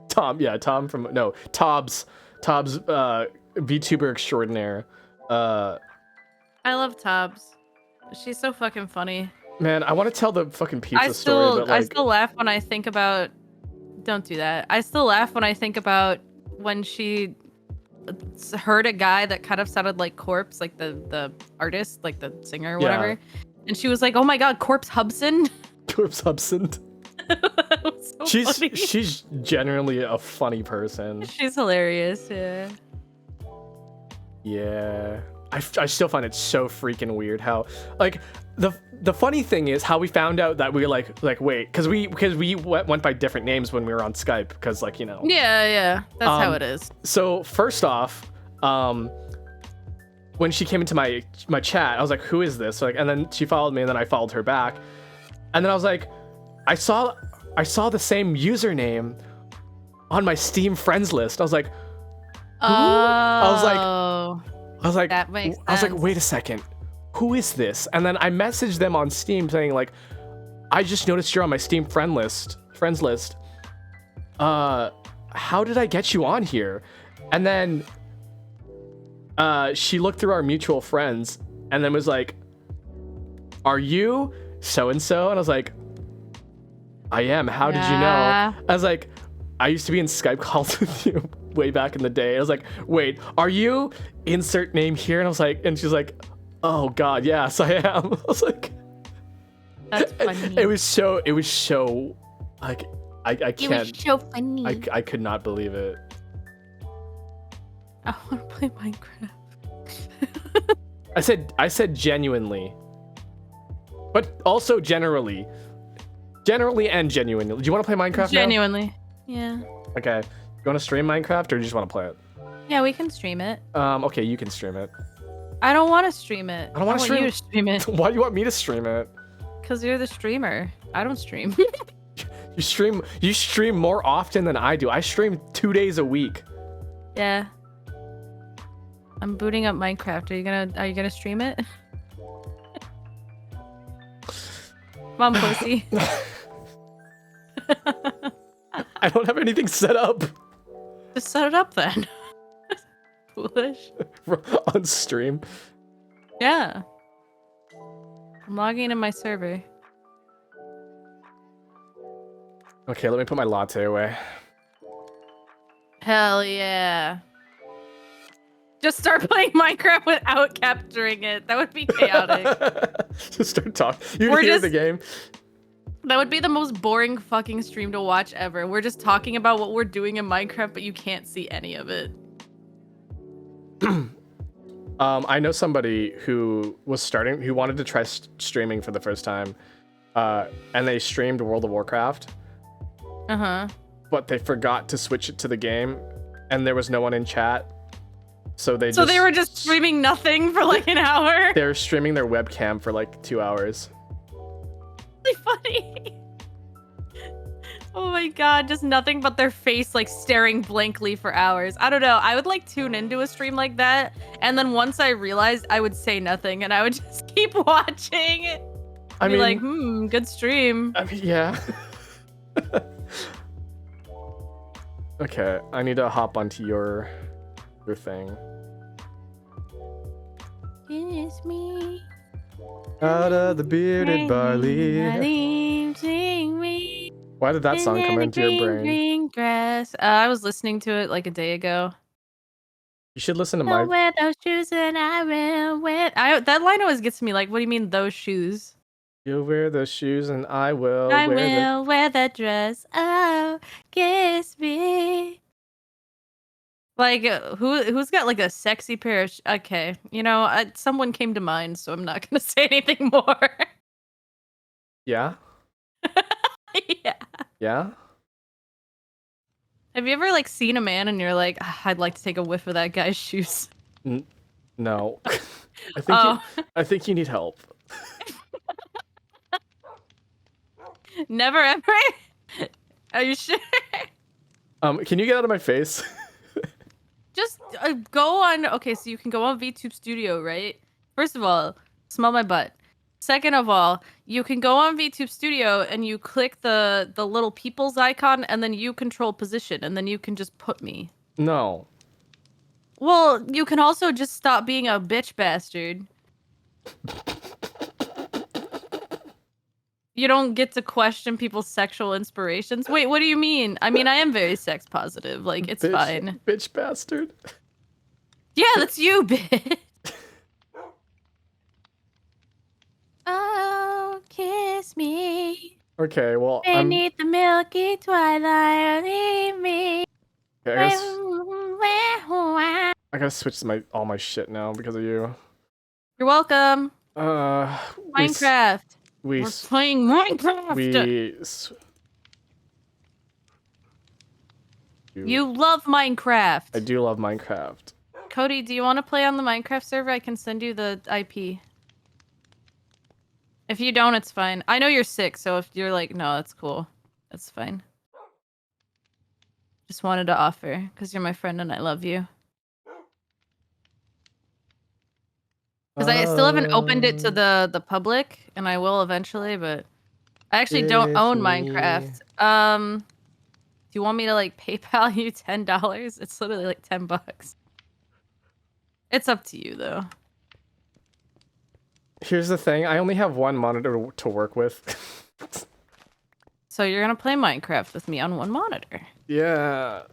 Tom from Tob's VTuber extraordinaire. I love Tobs. She's so fucking funny. Man, I want to tell the fucking pizza story. But I still laugh when I think about. Don't do that. I still laugh when I think about when she heard a guy that kind of sounded like Corpse, like the artist, like the singer or whatever, and she was like, "Oh my god, Corpse Hubson." Corpse Hubson. So she's generally a funny person. She's hilarious. Yeah. I still find it so freaking weird how, like, the funny thing is how we found out that we were like wait, because we went by different names when we were on Skype, because, like, you know. Yeah, that's how it is. So first off, when she came into my chat, I was like, who is this? So, like, and then she followed me, and then I followed her back, and then I was like, I saw the same username on my Steam friends list. I was like, who? I was like, that makes sense. I was like, wait a second, who is this? And then I messaged them on Steam saying, like, I just noticed you're on my Steam friends list. How did I get you on here? And then she looked through our mutual friends and then was like, are you so and so? And I was like, I am. How did you know? I was like, I used to be in Skype calls with you way back in the day. I was like, wait, are you insert name here? And I was like, and she's like, oh god, yes, I am. I was like, that's funny. It was so like, I can't. It was so funny. I could not believe it. I want to play Minecraft. I said genuinely, but also generally and genuinely. Do you want to play Minecraft Genuinely. now? Yeah. Okay. You want to stream Minecraft, or do you just want to play it? Yeah, we can stream it. Okay, you can stream it. I don't want to stream it. I don't want you to stream it. Why do you want me to stream it? Because you're the streamer. I don't stream. You stream more often than I do. I stream 2 days a week. Yeah. I'm booting up Minecraft. Are you gonna stream it? Come on, pussy. I don't have anything set up. Just set it up then. Foolish. On stream. Yeah. I'm logging in my server. Okay, let me put my latte away. Hell yeah. Just start playing Minecraft without capturing it. That would be chaotic. Just start talking. You hear the game. That would be the most boring fucking stream to watch ever. We're just talking about what we're doing in Minecraft, but you can't see any of it. I know somebody who wanted to try streaming for the first time, and they streamed World of Warcraft. But they forgot to switch it to the game, and there was no one in chat. So they were just streaming nothing for like an hour? They were streaming their webcam for like 2 hours. Really funny. Oh my god, just nothing but their face like staring blankly for hours. I don't know. I would like tune into a stream like that, and then once I realized, I would say nothing and I would just keep watching. I mean, like, good stream. I mean, yeah. Okay, I need to hop onto your thing. Kiss me. Out of the bearded barley. Why did that song come into your brain? Green grass. I was listening to it like a day ago. You should listen to my. I'll wear those shoes and I will wear. That line always gets me. Like, what do you mean those shoes? You'll wear those shoes and I will. Wear that dress. Oh, kiss me. Like, who's got like a sexy pair of? Okay, you know, someone came to mind, so I'm not gonna say anything more. Yeah. Yeah. Yeah. Have you ever like seen a man and you're like, I'd like to take a whiff of that guy's shoes? No. I think you need help. Never ever. Are you sure? Can you get out of my face? Just go on. Okay, so you can go on VTube Studio, right? First of all, smell my butt. Second of all, you can go on VTube Studio and you click the little people's icon and then you control position and then you can just put me. No. Well, you can also just stop being a bitch bastard. You don't get to question people's sexual inspirations. Wait, what do you mean? I mean, I am very sex positive. Like, it's fine. Bitch bastard. Yeah, that's you, bitch. Oh, kiss me. Okay, well, Beneath the milky twilight, leave me. Okay, I gotta switch all my shit now because of you. You're welcome. Minecraft. We're playing Minecraft. You love Minecraft. I do love Minecraft. Cody, do you want to play on the Minecraft server? I can send you the IP. If you don't, it's fine. I know you're sick, so if you're like, no, that's cool. That's fine. Just wanted to offer, because you're my friend and I love you. Because I still haven't opened it to the public, and I will eventually, but I actually don't own Minecraft. Do you want me to like PayPal you $10? It's literally like $10. It's up to you though. Here's the thing, I only have one monitor to work with. So you're gonna play Minecraft with me on one monitor. Yeah.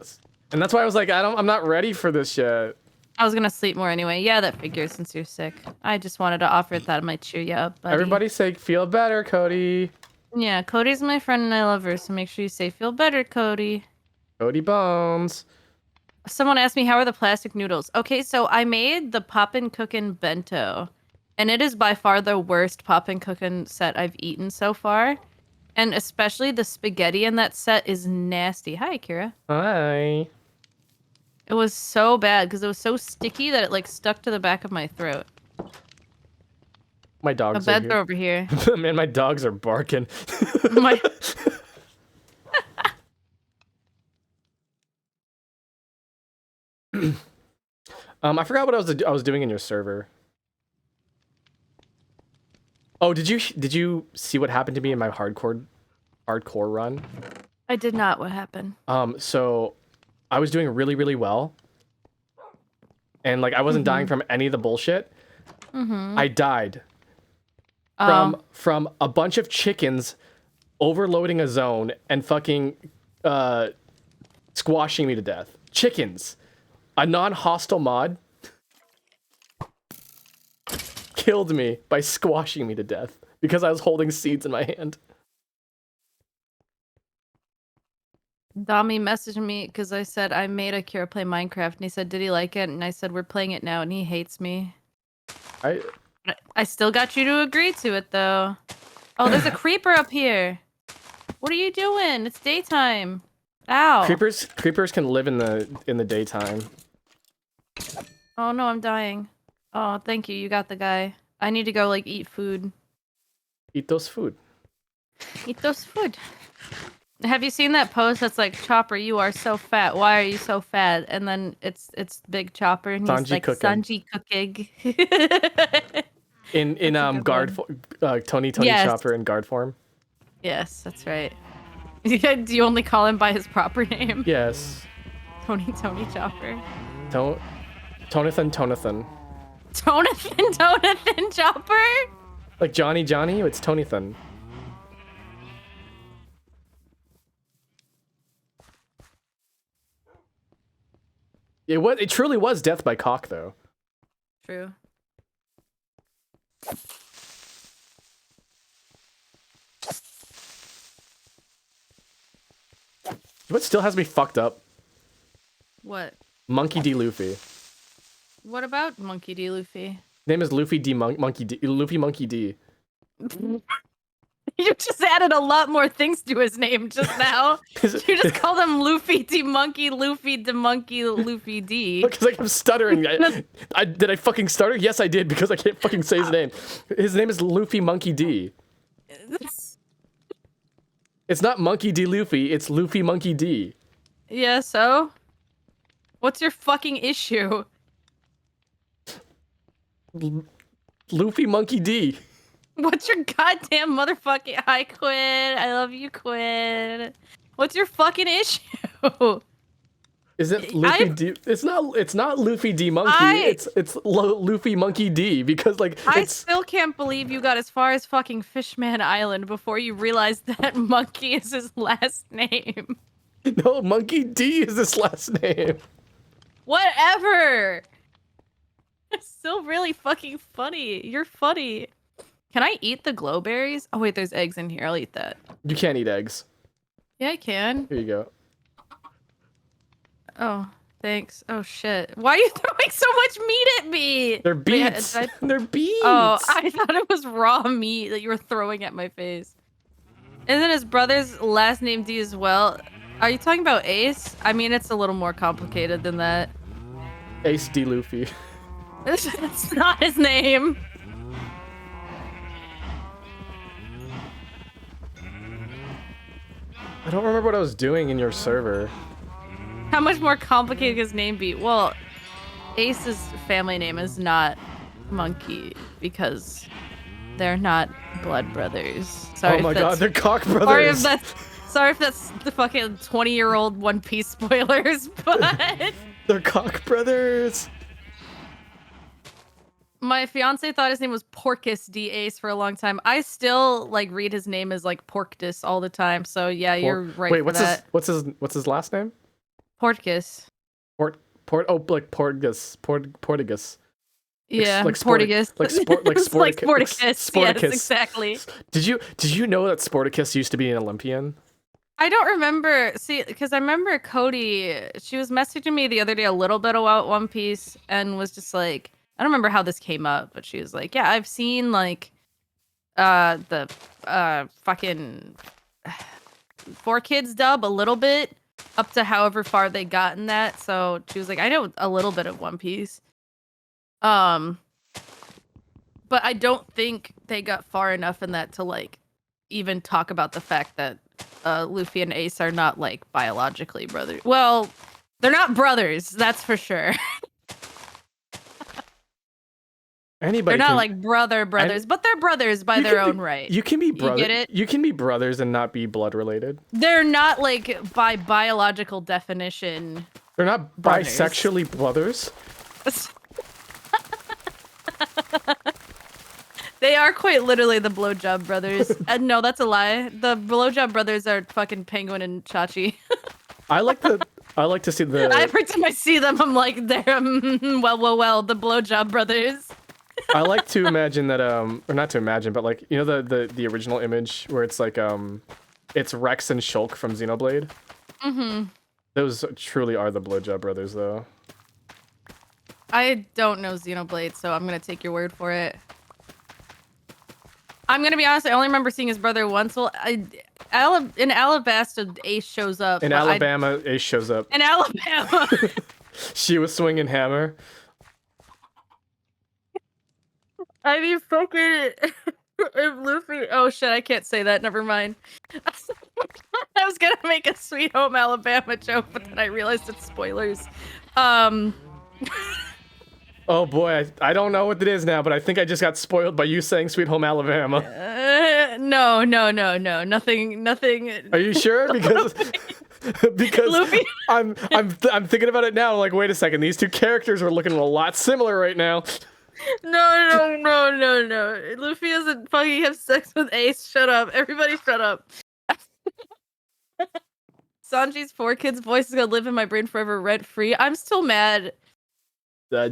And that's why I was like, I'm not ready for this yet. I was gonna sleep more anyway. Yeah, that figures since you're sick. I just wanted to offer it that it might cheer you up, buddy. Everybody's say feel better, Cody. Yeah, Cody's my friend and I love her, so make sure you say feel better, Cody. Cody Bones. Someone asked me, how are the plastic noodles? Okay, so I made the Poppin' Cookin' Bento. And it is by far the worst Poppin' Cookin' set I've eaten so far. And especially the spaghetti in that set is nasty. Hi, Kira. Hi. It was so bad because it was so sticky that it like stuck to the back of my throat. My dogs are here. Over here. Man, my dogs are barking. My... I forgot what I was doing in your server. Oh, did you see what happened to me in my hardcore run? I did not. What happened? So I was doing really, really well. And like I wasn't dying from any of the bullshit. I died from a bunch of chickens overloading a zone and fucking squashing me to death. Chickens. A non-hostile mod killed me by squashing me to death because I was holding seeds in my hand. Dami messaged me because I said I made Akira play Minecraft, and he said, did he like it? And I said, we're playing it now, and he hates me. I still got you to agree to it, though. Oh, there's a creeper up here. What are you doing? It's daytime. Ow. Creepers can live in the daytime. Oh no, I'm dying. Oh, thank you. You got the guy. I need to go like eat food. Eat those food. Eat those food. Have you seen that post that's like, Chopper, you are so fat. Why are you so fat? And then it's Big Chopper and he's Sanji like, cooking. Sanji cooking. in guard Tony Yes. Chopper in guard form. Yes, that's right. Do you only call him by his proper name? Yes. Tony Chopper. Tonathan. Tonathan Chopper? Like Johnny, it's Tonathan. It truly was death by cock, though. True. What still has me fucked up? What? Monkey D. Luffy. What about Monkey D. Luffy? Name is Luffy D. Monkey D. Luffy Monkey D. You just added a lot more things to his name just now. You just called him Luffy D. Monkey, Luffy D. Monkey, Luffy D. Because I kept stuttering. Did I fucking stutter? Yes, I did, because I can't fucking say his name. His name is Luffy Monkey D. It's not Monkey D. Luffy, it's Luffy Monkey D. Yeah, so? What's your fucking issue? Luffy Monkey D. What's your goddamn motherfucking... Hi, Quinn. I love you, Quinn. What's your fucking issue? Is it Luffy D? It's not Luffy D Monkey. It's Luffy Monkey D, because like I still can't believe you got as far as fucking Fishman Island before you realized that Monkey is his last name. No, Monkey D is his last name. Whatever. It's still really fucking funny. You're funny. Can I eat the glowberries? Oh wait, there's eggs in here. I'll eat that. You can't eat eggs. Yeah, I can. Here you go. Oh, thanks. Oh shit. Why are you throwing so much meat at me? They're beets. They're beets. Oh, I thought it was raw meat that you were throwing at my face. Isn't his brother's last name D as well? Are you talking about Ace? I mean, it's a little more complicated than that. Ace D. Luffy. That's not his name. I don't remember what I was doing in your server. How much more complicated could his name be? Well, Ace's family name is not Monkey because they're not blood brothers. Sorry. Oh my god, they're cock brothers. Sorry if that's the fucking 20-year-old One Piece spoilers, but they're cock brothers. My fiance thought his name was Porcus D. Ace for a long time. I still like read his name as like Porctus all the time. So yeah, you're right. Wait, what's his last name? Portgus. Portugus. Yeah, like Portugus. Like Sporticus. Like Sporticus. Yes, exactly. Did you know that Sporticus used to be an Olympian? I don't remember. See, because I remember Cody. She was messaging me the other day a little bit about One Piece and was just like, I don't remember how this came up, but she was like, yeah, I've seen like the fucking 4Kids dub a little bit up to however far they got in that. So she was like, I know a little bit of One Piece. But I don't think they got far enough in that to like even talk about the fact that Luffy and Ace are not like biologically brothers. Well, they're not brothers, that's for sure. They're not like brothers, but they're brothers by their own right. You can be brothers. You get it? You can be brothers and not be blood related. They're not like by biological definition. They're not bisexually brothers. They are quite literally the Blowjob Brothers. No, that's a lie. The Blowjob Brothers are fucking Penguin and Chachi. I like to see the. Every time I see them, I'm like, they're well, the Blowjob Brothers. I like to imagine that or not to imagine, but like, you know the original image where it's like it's Rex and Shulk from Xenoblade. Mm-hmm. Those truly are the Blowjob Brothers, though. I don't know Xenoblade, so I'm gonna take your word for it. I'm gonna be honest, I only remember seeing his brother once. Well, in Alabasta, Ace shows up. In Alabama, Ace shows up. In Alabama. She was swinging hammer. I mean, fucking... if Luffy... Oh, shit, I can't say that. Never mind. I was gonna make a Sweet Home Alabama joke, but then I realized it's spoilers. Oh boy, I don't know what it is now, but I think I just got spoiled by you saying Sweet Home Alabama. No, nothing. Are you sure? Because Luffy. I'm thinking about it now. Like, wait a second, these two characters are looking a lot similar right now. No. Luffy doesn't fucking have sex with Ace. Shut up. Everybody shut up. Sanji's 4 kids voice is gonna live in my brain forever, rent free. I'm still mad.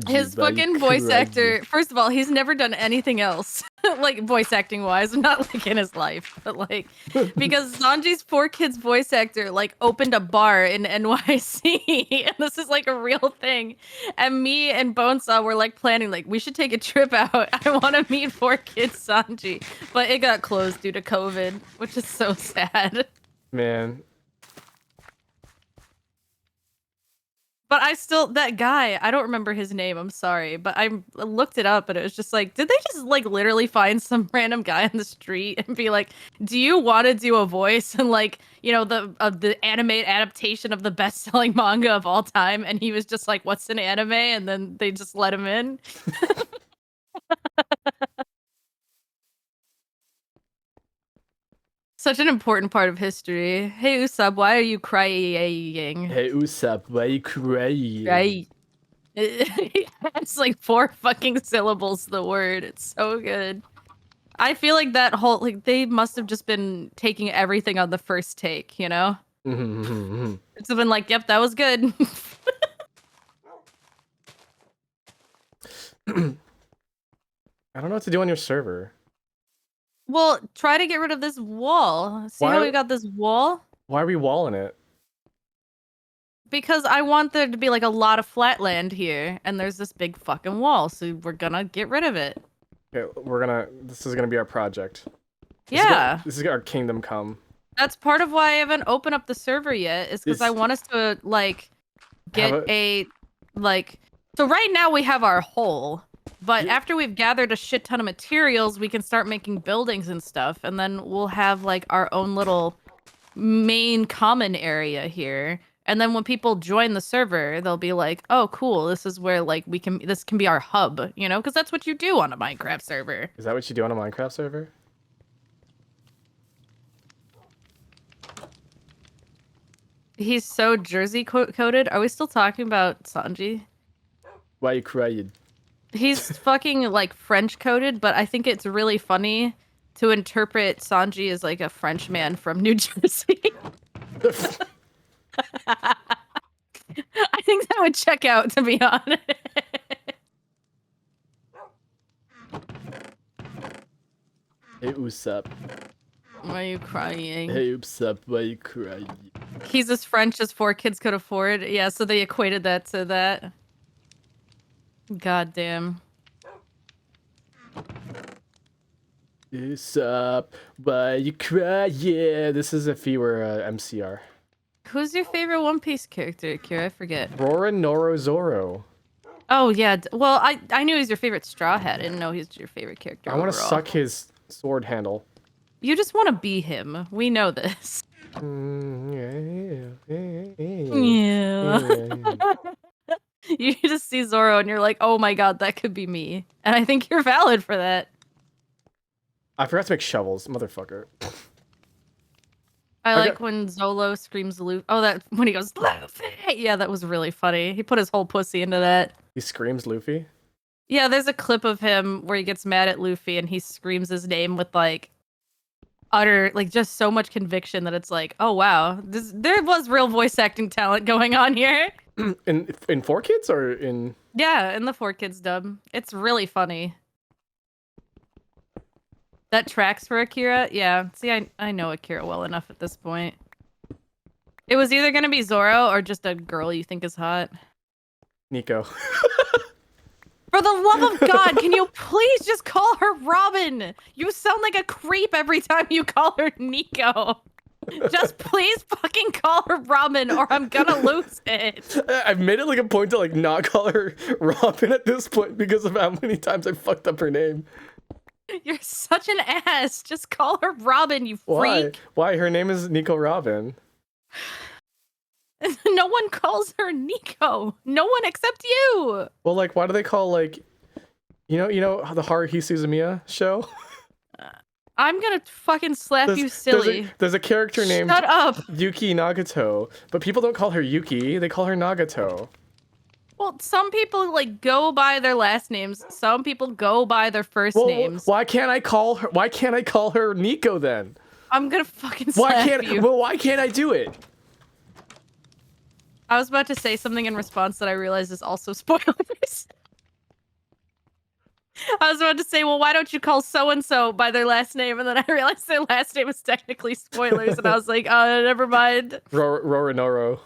His fucking voice actor, first of all, he's never done anything else, like voice acting wise, not like in his life, but like, because Sanji's 4 kids voice actor like opened a bar in NYC, and this is like a real thing. And me and Bonesaw were like planning, like, we should take a trip out. I want to meet 4 kids Sanji, but it got closed due to COVID, which is so sad. Man. But that guy, I don't remember his name, I'm sorry, but I looked it up and it was just like, did they just like literally find some random guy on the street and be like, do you want to do a voice and like, you know, the anime adaptation of the best-selling manga of all time? And he was just like, what's an anime? And then they just let him in. Such an important part of history. Hey Usopp, why are you crying? Hey Usopp, why are you crying? Right. It's like 4 fucking syllables, the word. It's so good. I feel like that whole, like, they must have just been taking everything on the first take, you know? It's been like, yep, that was good. I don't know what to do on your server. Well, try to get rid of this wall. See how we got this wall? Why are we walling it? Because I want there to be like a lot of flat land here, and there's this big fucking wall, so we're gonna get rid of it. Okay, this is gonna be our project. This is our kingdom come. That's part of why I haven't opened up the server yet, is because I want us to, like, get so right now we have our hole. But after we've gathered a shit ton of materials, we can start making buildings and stuff, and then we'll have like our own little main common area here. And then when people join the server, they'll be like, "Oh, cool! This is where like this can be our hub," you know, because that's what you do on a Minecraft server. Is that what you do on a Minecraft server? He's so Jersey coded. Are we still talking about Sanji? Why are you crying? He's fucking like French coded, but I think it's really funny to interpret Sanji as like a French man from New Jersey. I think that would check out, to be honest. Hey Usopp. Why are you crying? Hey Usopp, why are you crying? He's as French as 4 kids could afford. Yeah, so they equated that to that. God damn. Usopp, why you cry? Yeah, this is if you were MCR. Who's your favorite One Piece character, Kira? I forget. Roronoa Zoro. Oh yeah. Well, I knew he was your favorite Straw Hat. I didn't know he's your favorite character. I want to suck his sword handle. You just want to be him. We know this. Yeah. You just see Zoro and you're like, oh my god, that could be me. And I think you're valid for that. I forgot to make shovels, motherfucker. I like when Zolo screams Luffy. Oh, that when he goes, Luffy! Yeah, that was really funny. He put his whole pussy into that. He screams Luffy? Yeah, there's a clip of him where he gets mad at Luffy and he screams his name with like utter, like just so much conviction that it's like, oh wow, there was real voice acting talent going on here. In 4 Kids or in? Yeah, in the 4 Kids dub. It's really funny. That tracks for Akira? Yeah. See, I know Akira well enough at this point. It was either gonna be Zoro or just a girl you think is hot. Nico. For the love of God, can you please just call her Robin? You sound like a creep every time you call her Nico. Just please fucking call her Robin or I'm gonna lose it. I've made it like a point to like not call her Robin at this point because of how many times I fucked up her name. You're such an ass. Just call her Robin, you freak. Why? Her name is Nico Robin. No one calls her Nico. No one except you. Well, like, why do they call, like, you know the Haruhi Suzumiya show? I'm gonna fucking slap you silly. There's a character named Shut up. Yuki Nagato, but people don't call her Yuki, they call her Nagato. Well, some people like go by their last names. Some people go by their first names. Why can't I call her Nico then? I'm gonna fucking slap you. Well, why can't I do it? I was about to say something in response that I realized is also spoilers. I was about to say, well, why don't you call so-and-so by their last name? And then I realized their last name was technically spoilers. And I was like, never mind. Roronouro.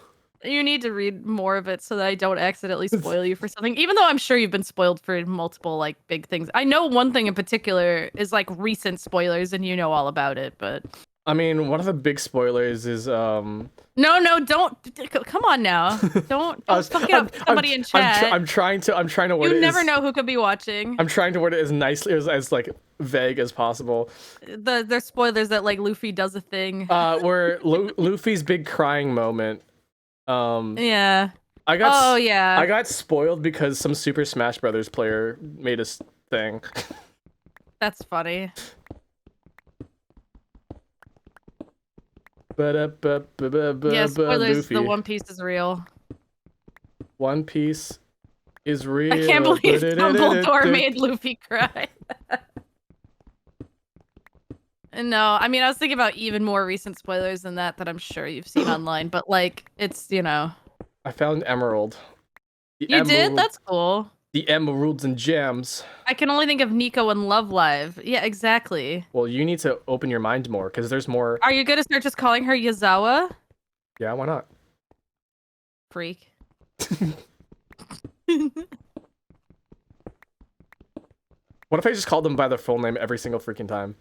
You need to read more of it so that I don't accidentally spoil you for something. Even though I'm sure you've been spoiled for multiple, like, big things. I know one thing in particular is, like, recent spoilers, and you know all about it, but... I mean, one of the big spoilers is, No, don't. Come on now. Don't fuck it up somebody in chat. I'm trying to word it. You never know who could be watching. I'm trying to word it as nicely, as like, vague as possible. There's spoilers that, like, Luffy does a thing. Where Luffy's big crying moment. Yeah. I got spoiled because some Super Smash Brothers player made a thing. That's funny. Yeah, spoilers. Luffy. The One Piece is real. One Piece is real. I can't believe Dumbledore made Luffy cry. No, I mean, I was thinking about even more recent spoilers than that I'm sure you've seen online, but like, it's, you know. I found Emerald. You did? That's cool. The Emeralds and Gems. I can only think of Nico and Love Live. Yeah, exactly. Well, you need to open your mind more, because there's more. Are you gonna start just calling her Yazawa? Yeah, why not? Freak. What if I just called them by their full name every single freaking time?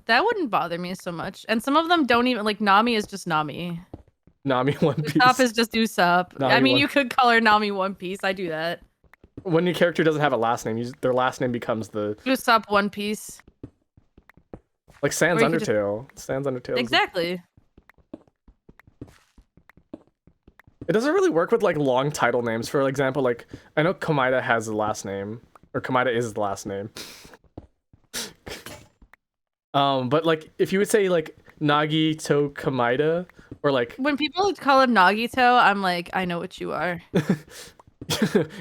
That wouldn't bother me so much. And some of them don't even, like, Nami is just Nami. Nami One Piece. Usopp is just Usopp. I mean, you could call her Nami One Piece. I do that. When your character doesn't have a last name, their last name becomes the... Usopp One Piece. Like Sans Undertale. Sans Undertale. Exactly. It doesn't really work with, like, long title names. For example, like, I know Komaeda has a last name. Or Komaeda is the last name. But, like, if you would say, like, Nagito Komaeda, or, like... When people call him Nagito, I'm like, I know what you are.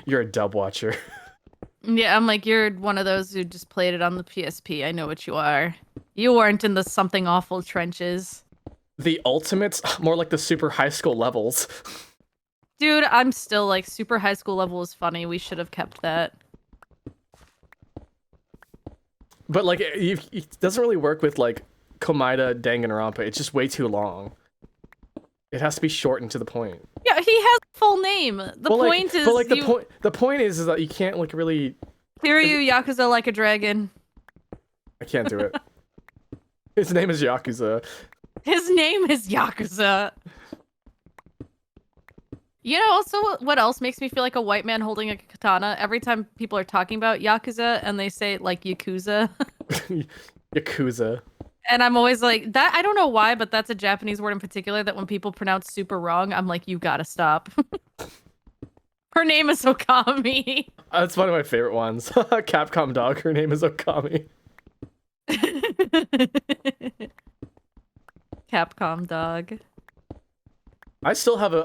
You're a dub watcher. Yeah, I'm like, you're one of those who just played it on the PSP. I know what you are. You weren't in the something awful trenches. The ultimates? More like the super high school levels. Dude, I'm still like, super high school level is funny. We should have kept that. But, like, it doesn't really work with, like, Komaeda, Danganronpa. It's just way too long. It has to be shortened to the point. Yeah, he has a full name. The point is... But, like, the point is that you can't, like, really... Kiryu Yakuza like a dragon. I can't do it. His name is Yakuza. His name is Yakuza. You know, also, what else makes me feel like a white man holding a katana? Every time people are talking about Yakuza and they say, like, Yakuza. Yakuza. And I'm always like, that, I don't know why, but that's a Japanese word in particular that when people pronounce super wrong, I'm like, you gotta stop. Her name is Okami. That's one of my favorite ones. Capcom dog, her name is Okami. Capcom dog. I still have a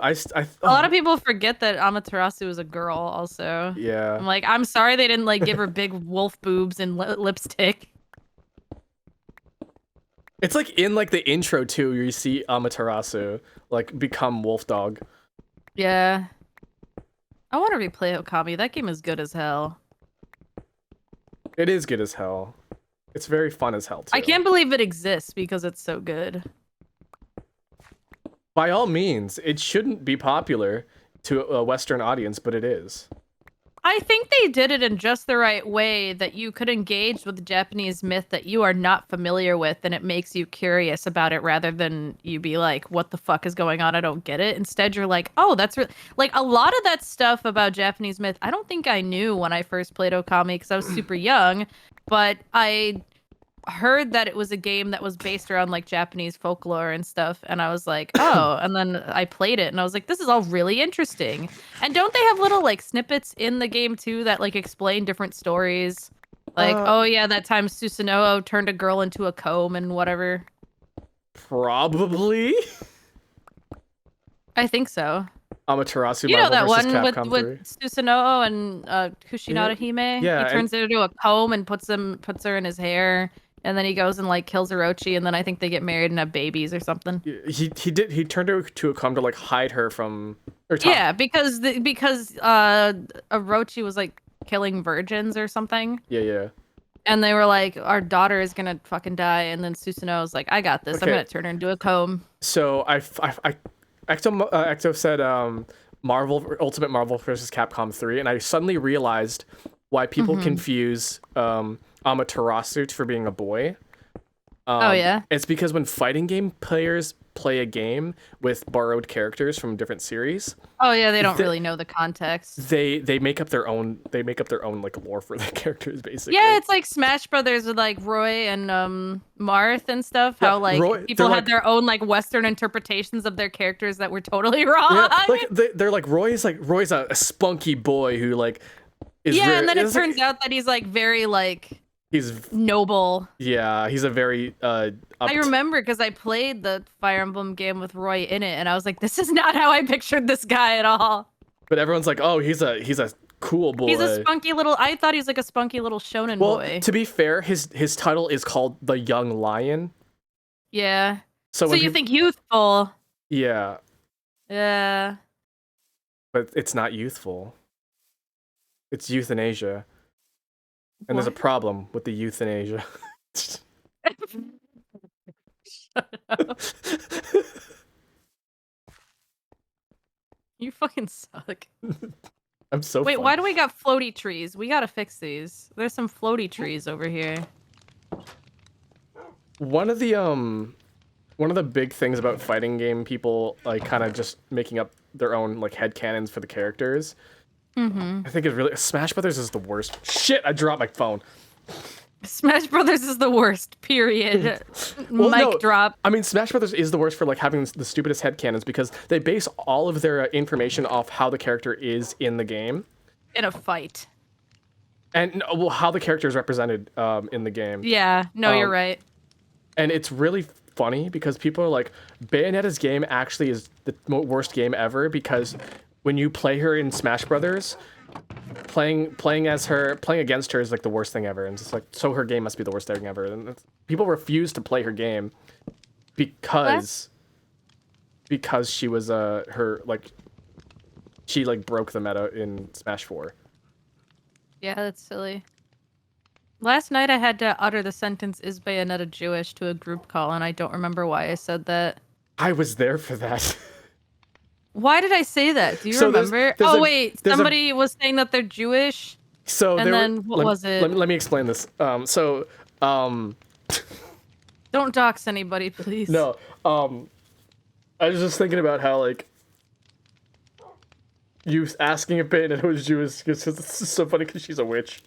lot of people forget that Amaterasu is a girl also. Yeah. I'm like, I'm sorry they didn't like give her big wolf boobs and lipstick. It's like in like the intro too, where you see Amaterasu like become wolf dog. Yeah. I want to replay Okami. That game is good as hell. It is good as hell. It's very fun as hell too. I can't believe it exists because it's so good. By all means, it shouldn't be popular to a Western audience, but it is. I think they did it in just the right way that you could engage with the Japanese myth that you are not familiar with, and it makes you curious about it rather than you be like, what the fuck is going on? I don't get it. Instead, you're like, oh, that's like a lot of that stuff about Japanese myth. I don't think I knew when I first played Okami because I was super young, but I heard that it was a game that was based around like Japanese folklore and stuff, and I was like, oh, and then I played it and I was like, this is all really interesting. And don't they have little like snippets in the game too that like explain different stories? Like, oh yeah, that time Susanoo turned a girl into a comb and whatever. Probably. I think so. Amaterasu. You know that one Capcom with Susanoo and Kushinada Hime? Yeah. He turns it into a comb and puts her in his hair. And then he goes and like kills Orochi, and then I think they get married and have babies or something. He turned her to a comb to like hide her from. Yeah, because Orochi was like killing virgins or something. Yeah. And they were like, our daughter is gonna fucking die, and then Susanoo was like, I got this. Okay. I'm gonna turn her into a comb. So Ecto said Ultimate Marvel vs. Capcom 3, and I suddenly realized why people confuse Amaterasu for being a boy. Oh yeah, it's because when fighting game players play a game with borrowed characters from different series. Oh yeah, they don't really know the context. They make up their own like lore for the characters basically. Yeah, it's like Smash Brothers with like Roy and Marth and stuff. How like people had their own like Western interpretations of their characters that were totally wrong. Yeah, like they're like Roy's a spunky boy who like is and then it turns out that he's like very like. He's noble. Yeah, he's a very I remember because I played the Fire Emblem game with Roy in it, and I was like, this is not how I pictured this guy at all. But everyone's like, oh, he's a cool boy. He's a spunky little. I thought he was like a spunky little shonen boy. To be fair, his title is called the Young Lion. Yeah. So you think youthful? Yeah. Yeah. But it's not youthful. It's euthanasia. And there's a problem with the euthanasia. Shut up. You fucking suck. I'm so Wait, why do we got floaty trees? We gotta fix these. There's some floaty trees over here. One of the big things about fighting game people like kind of just making up their own like headcanons for the characters. I think it's really Smash Brothers is the worst. Shit, I dropped my phone. Smash Brothers is the worst, period. Mic drop. I mean, Smash Brothers is the worst for like having the stupidest headcanons because they base all of their information off how the character is in the game. In a fight. And how the character is represented in the game. Yeah, no, you're right. And it's really funny because people are like, Bayonetta's game actually is the worst game ever because when you play her in Smash Brothers, playing against her is like the worst thing ever, and it's like so her game must be the worst thing ever. And people refuse to play her game because she was she broke the meta in Smash 4. Yeah, that's silly. Last night I had to utter the sentence "Is Bayonetta Jewish?" to a group call, and I don't remember why I said that. I was there for that. Why did I say that? Do you remember? Somebody was saying that they're Jewish. So and then what was it? Let me explain this. Don't dox anybody, please. No. I was just thinking about how like you asking if Bayonetta was Jewish because it's so funny because she's a witch.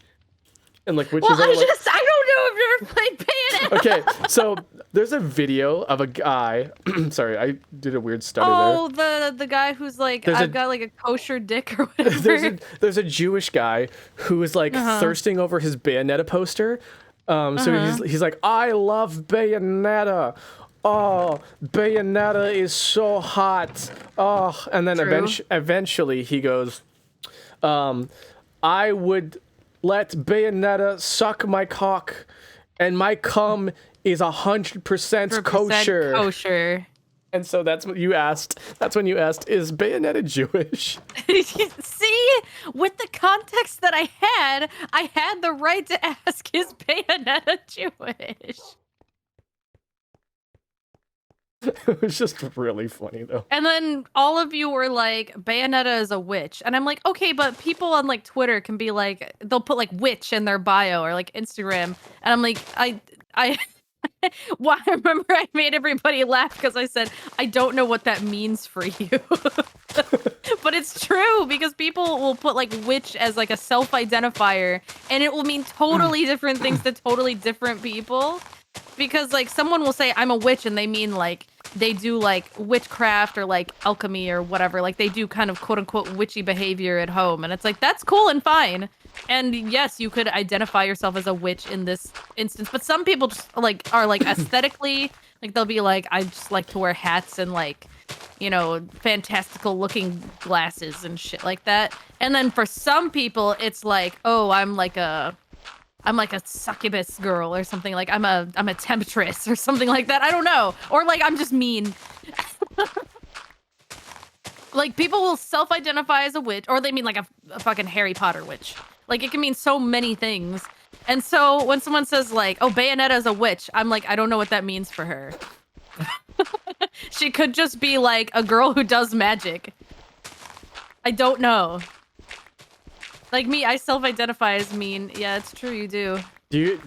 And like witches I don't know if I've ever played Bayonetta. Okay, so there's a video of a guy. Sorry, I did a weird stutter there. Oh, the guy who's like, I've got like a kosher dick or whatever. There's a Jewish guy who is like thirsting over his Bayonetta poster. So he's like, I love Bayonetta. Oh, Bayonetta is so hot. Oh, and then eventually he goes, I would let Bayonetta suck my cock, and my cum is 100% kosher. Kosher. And so that's what you asked. That's when you asked, is Bayonetta Jewish? See, with the context that I had the right to ask, is Bayonetta Jewish? It was just really funny though. And then all of you were like, Bayonetta is a witch. And I'm like, okay, but people on like Twitter can be like, they'll put like witch in their bio or like Instagram. And I'm like, well, I remember I made everybody laugh because I said, I don't know what that means for you. But it's true because people will put like witch as like a self-identifier and it will mean totally different things to totally different people. Because like someone will say I'm a witch and they mean like they do like witchcraft or like alchemy or whatever. Like they do kind of quote unquote witchy behavior at home. And it's like, that's cool and fine. And yes, you could identify yourself as a witch in this instance. But some people just like are like aesthetically, like they'll be like, I just like to wear hats and like, you know, fantastical looking glasses and shit like that. And then for some people, it's like, oh, I'm like a succubus girl or something, like I'm a temptress or something like that. I don't know. Or like I'm just mean. Like people will self-identify as a witch, or they mean like a fucking Harry Potter witch. Like it can mean so many things. And so when someone says like, oh, Bayonetta is a witch, I'm like, I don't know what that means for her. She could just be like a girl who does magic. I don't know. Like me, I self-identify as mean. Yeah, it's true, you do. Do you?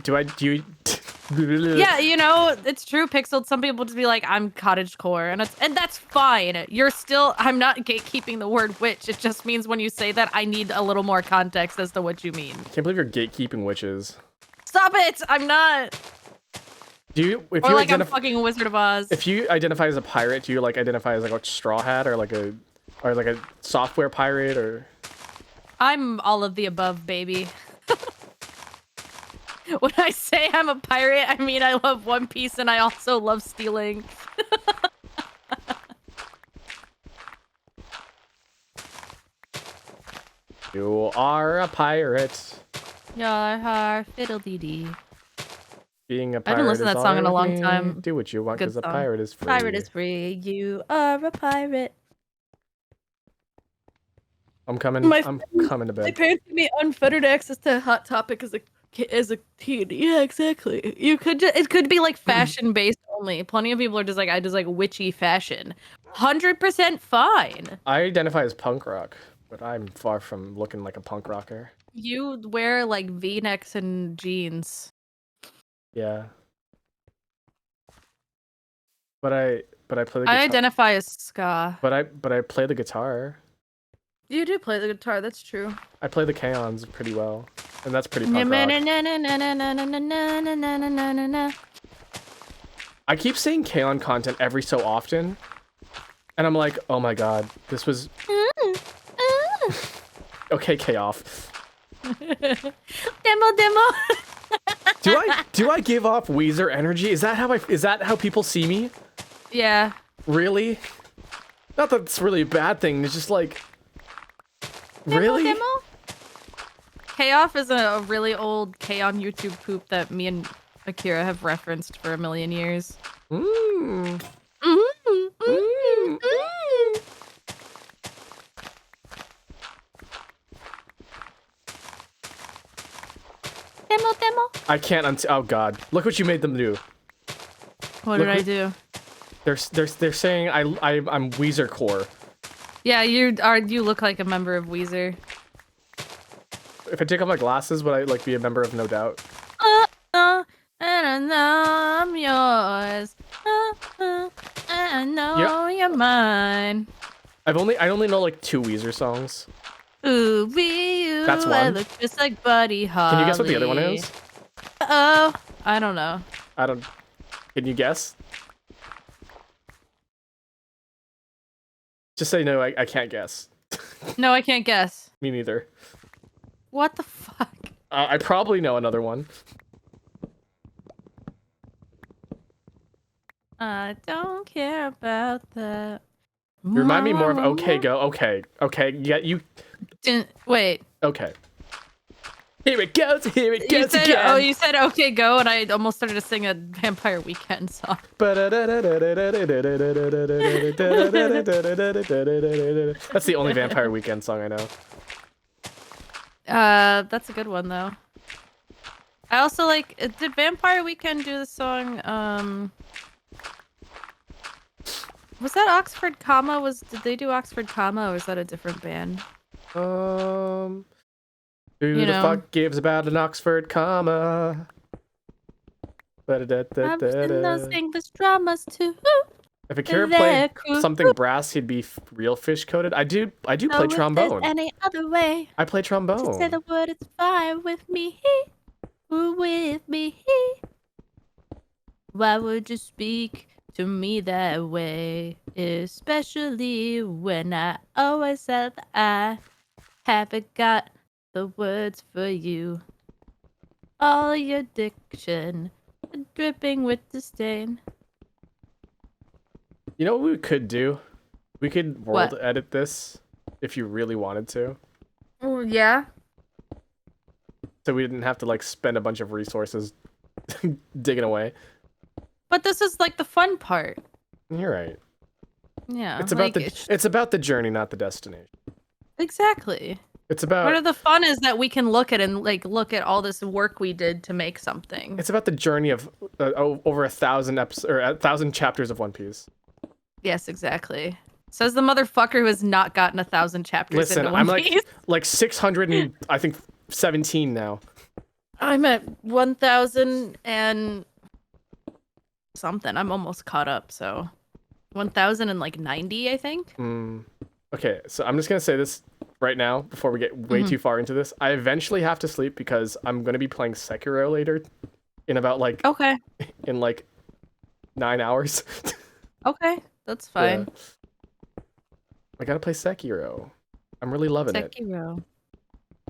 Yeah, you know, it's true, Pixel. Some people just be like, I'm cottagecore, and that's fine. You're still, I'm not gatekeeping the word witch. It just means when you say that, I need a little more context as to what you mean. I can't believe you're gatekeeping witches. Stop it! I'm not. Do you? If or you like I'm fucking Wizard of Oz. If you identify as a pirate, do you like identify as like a straw hat or like a software pirate or? I'm all of the above, baby. When I say I'm a pirate, I mean I love One Piece and I also love stealing. You are a pirate. Yar fiddle-dee-dee. Being a pirate. I haven't listened to that song in a long time. Do what you want because a pirate is free. Pirate is free. You are a pirate. I'm coming to bed. My parents give me unfettered access to Hot Topic as a teen. Yeah, exactly. You could it could be like fashion based only. Plenty of people are just like, I just like witchy fashion. 100% fine. I identify as punk rock, but I'm far from looking like a punk rocker. You wear like V-necks and jeans. Yeah. But I play the guitar. I identify as ska. But I play the guitar. You do play the guitar, that's true. I play the K-ons pretty well. And that's pretty punk rock. I keep seeing K-on content every so often. And I'm like, oh my god, this was... Okay, K-off. Demo. Do I give off Weezer energy? Is that how people see me? Yeah. Really? Not that it's really a bad thing. It's just like, really? K-off is a really old K on YouTube poop that me and Akira have referenced for a million years. Demo. I can't oh god. Look what you made them do. What did I do? They're saying I'm Weezer core. Yeah, you look like a member of Weezer. If I take off my glasses, would I like be a member of No Doubt? And I know I'm yours. I know you're mine. I only know like 2 Weezer songs. Ooh, you. That's one. I look just like Buddy Holly. Can you guess what the other one is? Uh-oh. I don't know. Can you guess? Just say no, I can't guess. No, I can't guess. Me neither. What the fuck? I probably know another one. I don't care about that. You remind me more of OK Go. Okay. Yeah, you... Wait. Okay. Here it goes again. Oh, you said OK Go, and I almost started to sing a Vampire Weekend song. That's the only Vampire Weekend song I know. That's a good one, though. I also like... Did Vampire Weekend do the song, Was that Oxford Comma? Did they do Oxford Comma, or was that a different band? Who the fuck gives about an Oxford comma? I've seen those English dramas too. If Akira played something brass, he'd be real fish coated. I do play trombone. Any other way? I play trombone. Just say the word, it's fine with me. With me. Why would you speak to me that way? Especially when I always said that I haven't got the words for you. All your diction dripping with disdain. You know what we could do? We could world edit this if you really wanted to. Oh, yeah? So we didn't have to like spend a bunch of resources digging away. But this is like the fun part. You're right. Yeah. It's about the journey, not the destination. Exactly. It's about part of the fun is that we can look at all this work we did to make something. It's about the journey of over 1,000 episodes or 1,000 chapters of One Piece. Yes, exactly. Says the motherfucker who has not gotten 1,000 chapters into One Piece. I'm like 600 and I think 17 now. I'm at 1,000 and something. I'm almost caught up, so 1,090, I think. Okay, so I'm just gonna say this right now before we get way too far into this. I eventually have to sleep because I'm gonna be playing Sekiro later in about like 9 hours. Okay, that's fine. Yeah. I gotta play Sekiro. I'm really loving it. Sekiro.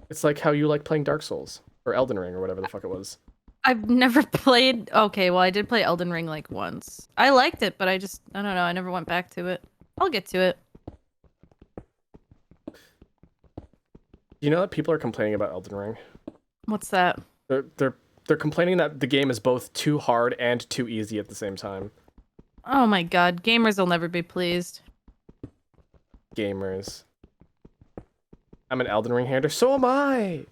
It's like how you like playing Dark Souls or Elden Ring or whatever the fuck it was. I've never played. Okay, well, I did play Elden Ring like once. I liked it, but I don't know. I never went back to it. I'll get to it. You know that people are complaining about Elden Ring? What's that? They're complaining that the game is both too hard and too easy at the same time. Oh my god, gamers will never be pleased. Gamers. I'm an Elden Ring hater. So am I.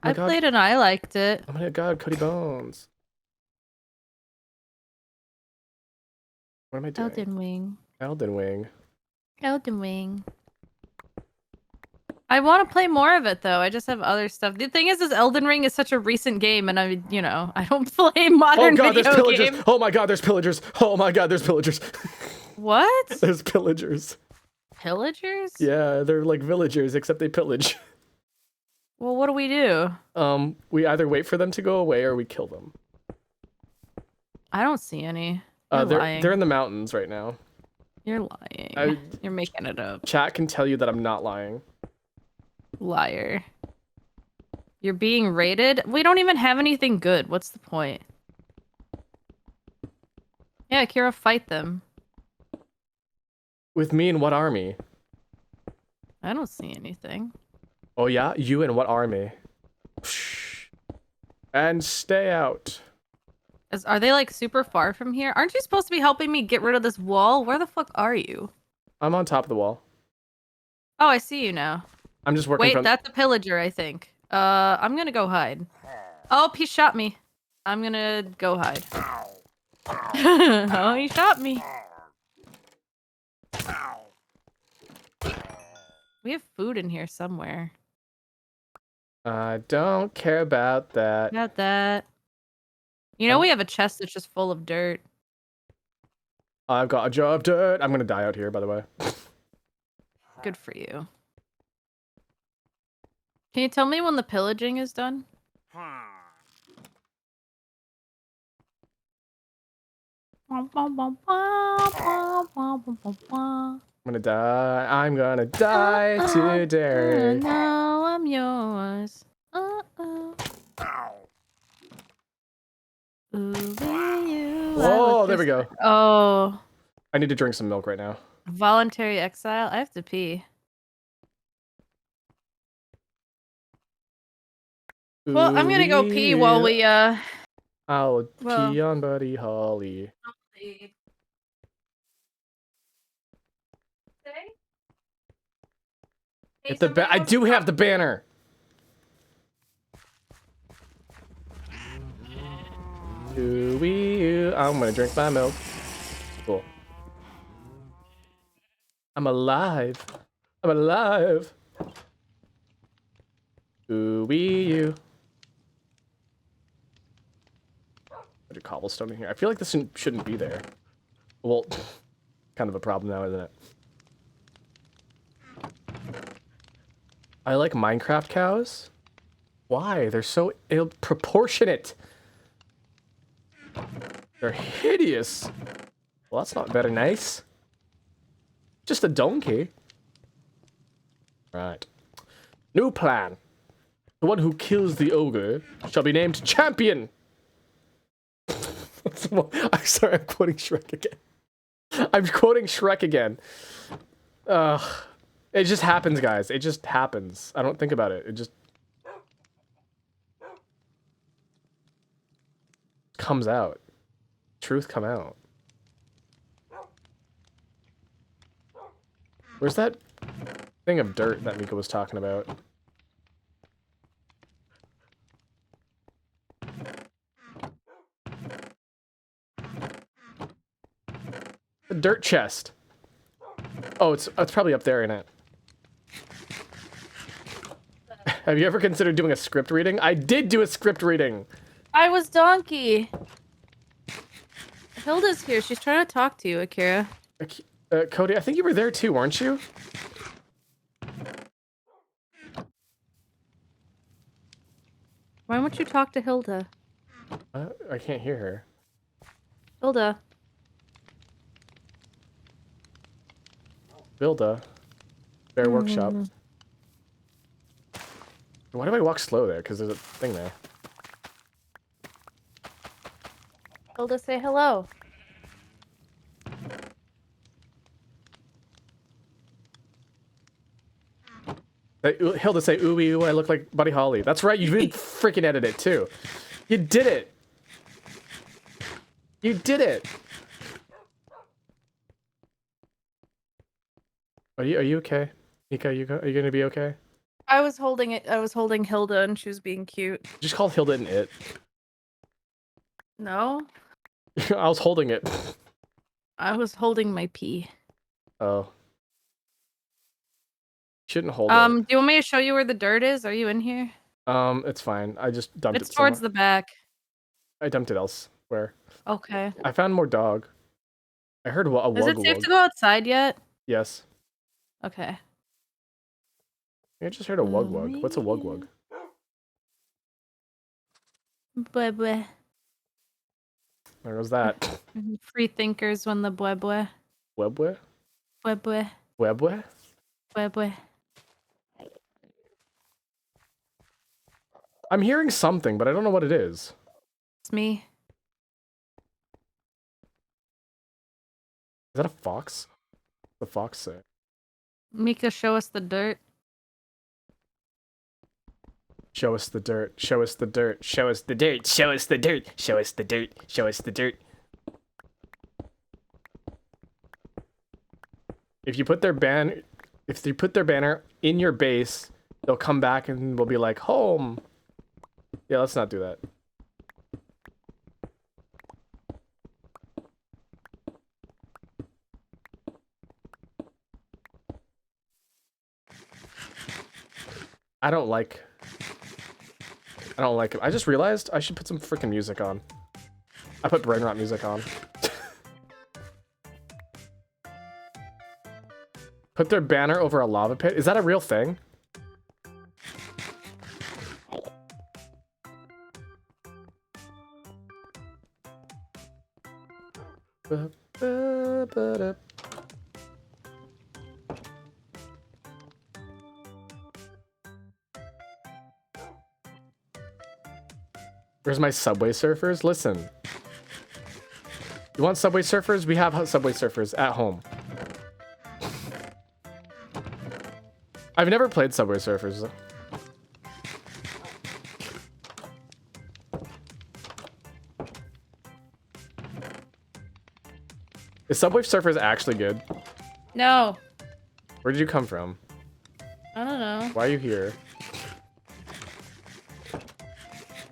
I played and I liked it. Oh my god, Cody Bones. What am I doing? Elden Ring. Elden Ring. Elden Ring. I want to play more of it though. I just have other stuff. The thing is Elden Ring is such a recent game, and I don't play modern video there's pillagers. games. Oh my god, there's pillagers. Oh my god, there's pillagers. What? There's pillagers. Pillagers? Yeah, they're like villagers, except they pillage. Well, what do we do? We either wait for them to go away or we kill them. I don't see any. They're in the mountains right now. You're lying. You're making it up. Chat can tell you that I'm not lying. Liar. You're being raided? We don't even have anything good. What's the point? Yeah, Kira, fight them. With me and what army? I don't see anything. Oh yeah? You and what army? And stay out. Are they like super far from here? Aren't you supposed to be helping me get rid of this wall? Where the fuck are you? I'm on top of the wall. Oh, I see you now. I'm just working. Wait, that's a pillager, I think. I'm gonna go hide. Oh, he shot me. I'm gonna go hide. Oh, he shot me. We have food in here somewhere. I don't care about that. About that. You know, we have a chest that's just full of dirt. I've got a jar of dirt. I'm gonna die out here, by the way. Good for you. Can you tell me when the pillaging is done? I'm gonna die. I'm gonna die today. Now I'm yours. Oh, there we go. Oh. I need to drink some milk right now. Voluntary exile? I have to pee. Well, I'm gonna go pee while we, I'll pee on Buddy Holly. I do have the banner. I'm gonna drink my milk. Cool. I'm alive. I'm alive. Ooh-wee you. There's a cobblestone in here. I feel like this shouldn't be there. Well, kind of a problem now, isn't it? I like Minecraft cows. Why? They're so ill-proportionate. They're hideous. Well, that's not very nice. Just a donkey. Right. New plan. The one who kills the ogre shall be named champion. I'm sorry, I'm quoting Shrek again. I'm quoting Shrek again. It just happens, guys. It just happens. I don't think about it. It just comes out. Truth come out. Where's that thing of dirt that Mika was talking about? The dirt chest. Oh, it's probably up there in it. Have you ever considered doing a script reading? I did do a script reading. I was Donkey. Hilda's here. She's trying to talk to you, Akira. Cody, I think you were there too, weren't you? Why won't you talk to Hilda? I can't hear her. Hilda. Hilda. Bear Workshop. Why do I walk slow there? Because there's a thing there. Hilda, say hello. Hilda, say ooh, ooh, I look like Buddy Holly. That's right, you didn't freaking edit it too. You did it. You did it. Are you okay? Mika, are you gonna be okay? I was holding it. I was holding Hilda, and she was being cute. Just call Hilda an it. No. I was holding it. I was holding my pee. Oh. Shouldn't hold it. Do you want me to show you where the dirt is? Are you in here? It's fine. I just dumped it It's towards somewhere. the back. I dumped it elsewhere. Okay. I found more dog. I heard a wug. Is it safe to go outside yet? Yes. Okay. I just heard a wug wug. What's a wug wug? Bwe bwe. Where was that? Free thinkers when the bwe bwe. Webwe? Bwe bwe. Webwe? Bwe bwe. I'm hearing something, but I don't know what it is. It's me. Is that a fox? The fox say. Mika, show us the dirt. Show us the dirt. Show us the dirt. Show us the dirt. Show us the dirt. Show us the dirt. Show us the dirt. If you put their banner in your base, they'll come back and we'll be like, home. Yeah, let's not do that. I don't like it. I just realized I should put some freaking music on. I put brain rot music on. Put their banner over a lava pit. Is that a real thing? Where's my Subway Surfers? Listen. You want Subway Surfers? We have Subway Surfers at home. I've never played Subway Surfers. Is Subway Surfers actually good? No. Where did you come from? I don't know. Why are you here?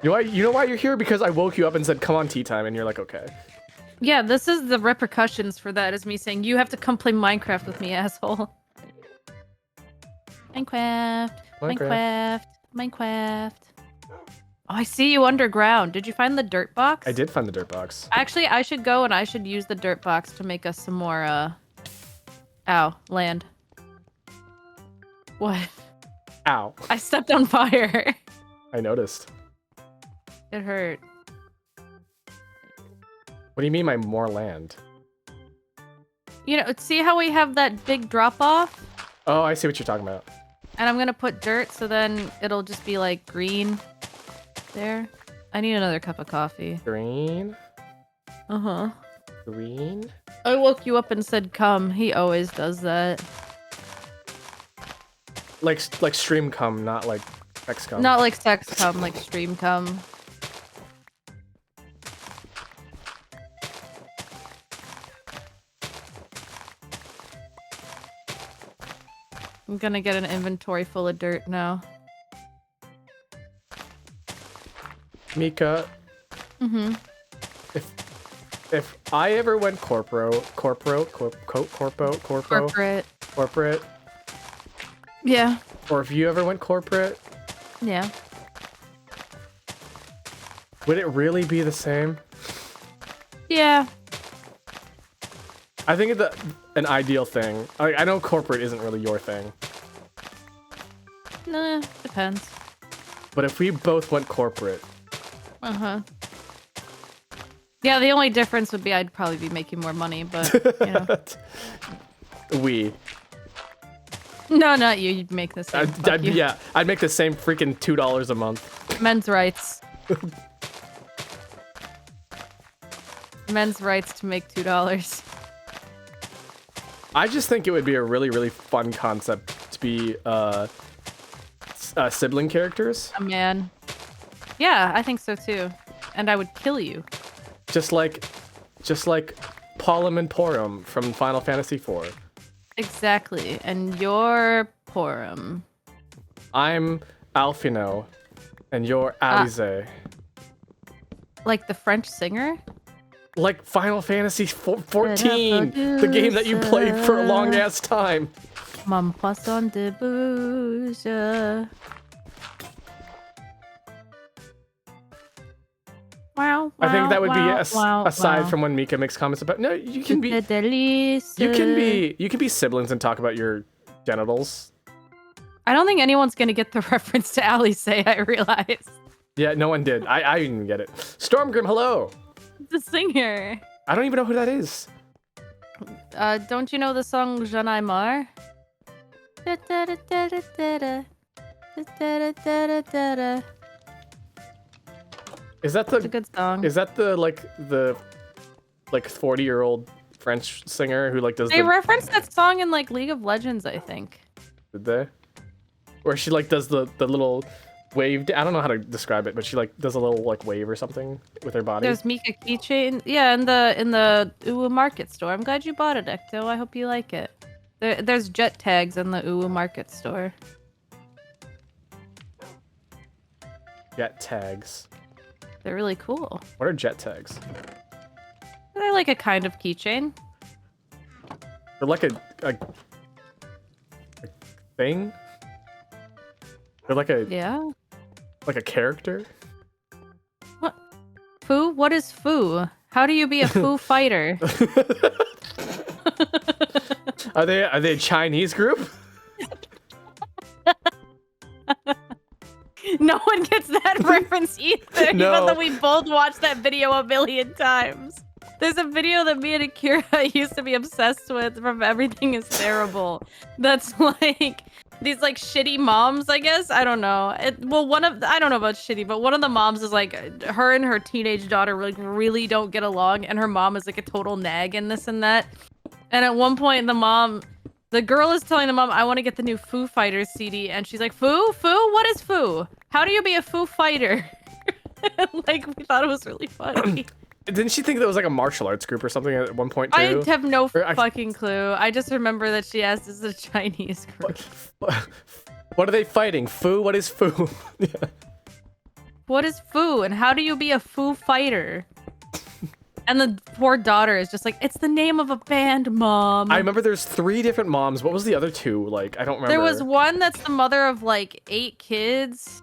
You know why you're here? Because I woke you up and said, come on tea time, and you're like, okay. Yeah, this is the repercussions for that, is me saying, you have to come play Minecraft with me, asshole. Minecraft. Oh, I see you underground. Did you find the dirt box? I did find the dirt box. Actually, I should go and I should use the dirt box to make us some more, land. What? Ow. I stepped on fire. I noticed. It hurt. What do you mean by more land? You know, see how we have that big drop off? Oh, I see what you're talking about. And I'm gonna put dirt so then it'll just be like green there. I need another cup of coffee. Green. Uh-huh. Green. I woke you up and said come. He always does that. Like stream cum, not like sex cum. Not like sex cum, like stream cum. I'm gonna get an inventory full of dirt now. Mika. Mm-hmm. If I ever went corporate. Yeah. Or if you ever went corporate. Yeah. Would it really be the same? Yeah. I think it's an ideal thing. I know corporate isn't really your thing. Nah, depends. But if we both went corporate. Uh-huh. Yeah, the only difference would be I'd probably be making more money, but, you know. We. No, not you. You'd make the same. Yeah, I'd make the same freaking $2 a month. Men's rights. Men's rights to make $2. I just think it would be a really, really fun concept to be sibling characters. A man. Yeah, I think so too. And I would kill you. Just like Pollum and Porum from Final Fantasy IV. Exactly. And you're Porum. I'm Alphino, and you're Alize. Like the French singer? Like Final Fantasy 14, the game that you played for a long ass time. Mon poisson de bouche. Wow, I think that would be wow, aside from when Mika makes comments about you can be siblings and talk about your genitals. I don't think anyone's gonna get the reference to Alice, I realize. Yeah, no one did. I didn't get it. Stormgrim, hello. The singer. I don't even know who that is. Don't you know the song Je n'ai marre? Is that It's a good song. Is that the 40-year-old French singer who does They referenced that song in League of Legends, I think. Did they? Where she does the little wave. I don't know how to describe it, but she does a little wave or something with her body. There's Mika keychain. Yeah, in the Uwu Market store. I'm glad you bought it, Ecto. I hope you like it. There's jet tags in the Uwu Market store. Jet tags. They're really cool. What are jet tags? They're like a kind of keychain. They're like a thing? They're like a character? What? Foo? What is foo? How do you be a foo fighter? Are they a Chinese group? No one gets that reference either, No. even though we both watched that video a million times. There's a video that me and Akira used to be obsessed with from Everything is Terrible. That's these shitty moms, I guess. I don't know. I don't know about shitty, but one of the moms is her and her teenage daughter really don't get along, and her mom is a total nag and this and that. And at one point, the girl is telling the mom, I want to get the new Foo Fighters CD. And she's like, Foo? What is Foo? How do you be a Foo Fighter? We thought it was really funny. Didn't she think that was a martial arts group or something at one point too? I have no fucking clue. I just remember that she asked, is it a Chinese group? What are they fighting? Foo? What is Foo? Yeah. What is Foo? And how do you be a Foo Fighter? And the poor daughter is just like, it's the name of a band, Mom. I remember there's 3 different moms. What was the other 2? Like, I don't remember. There was one that's the mother of like 8 kids.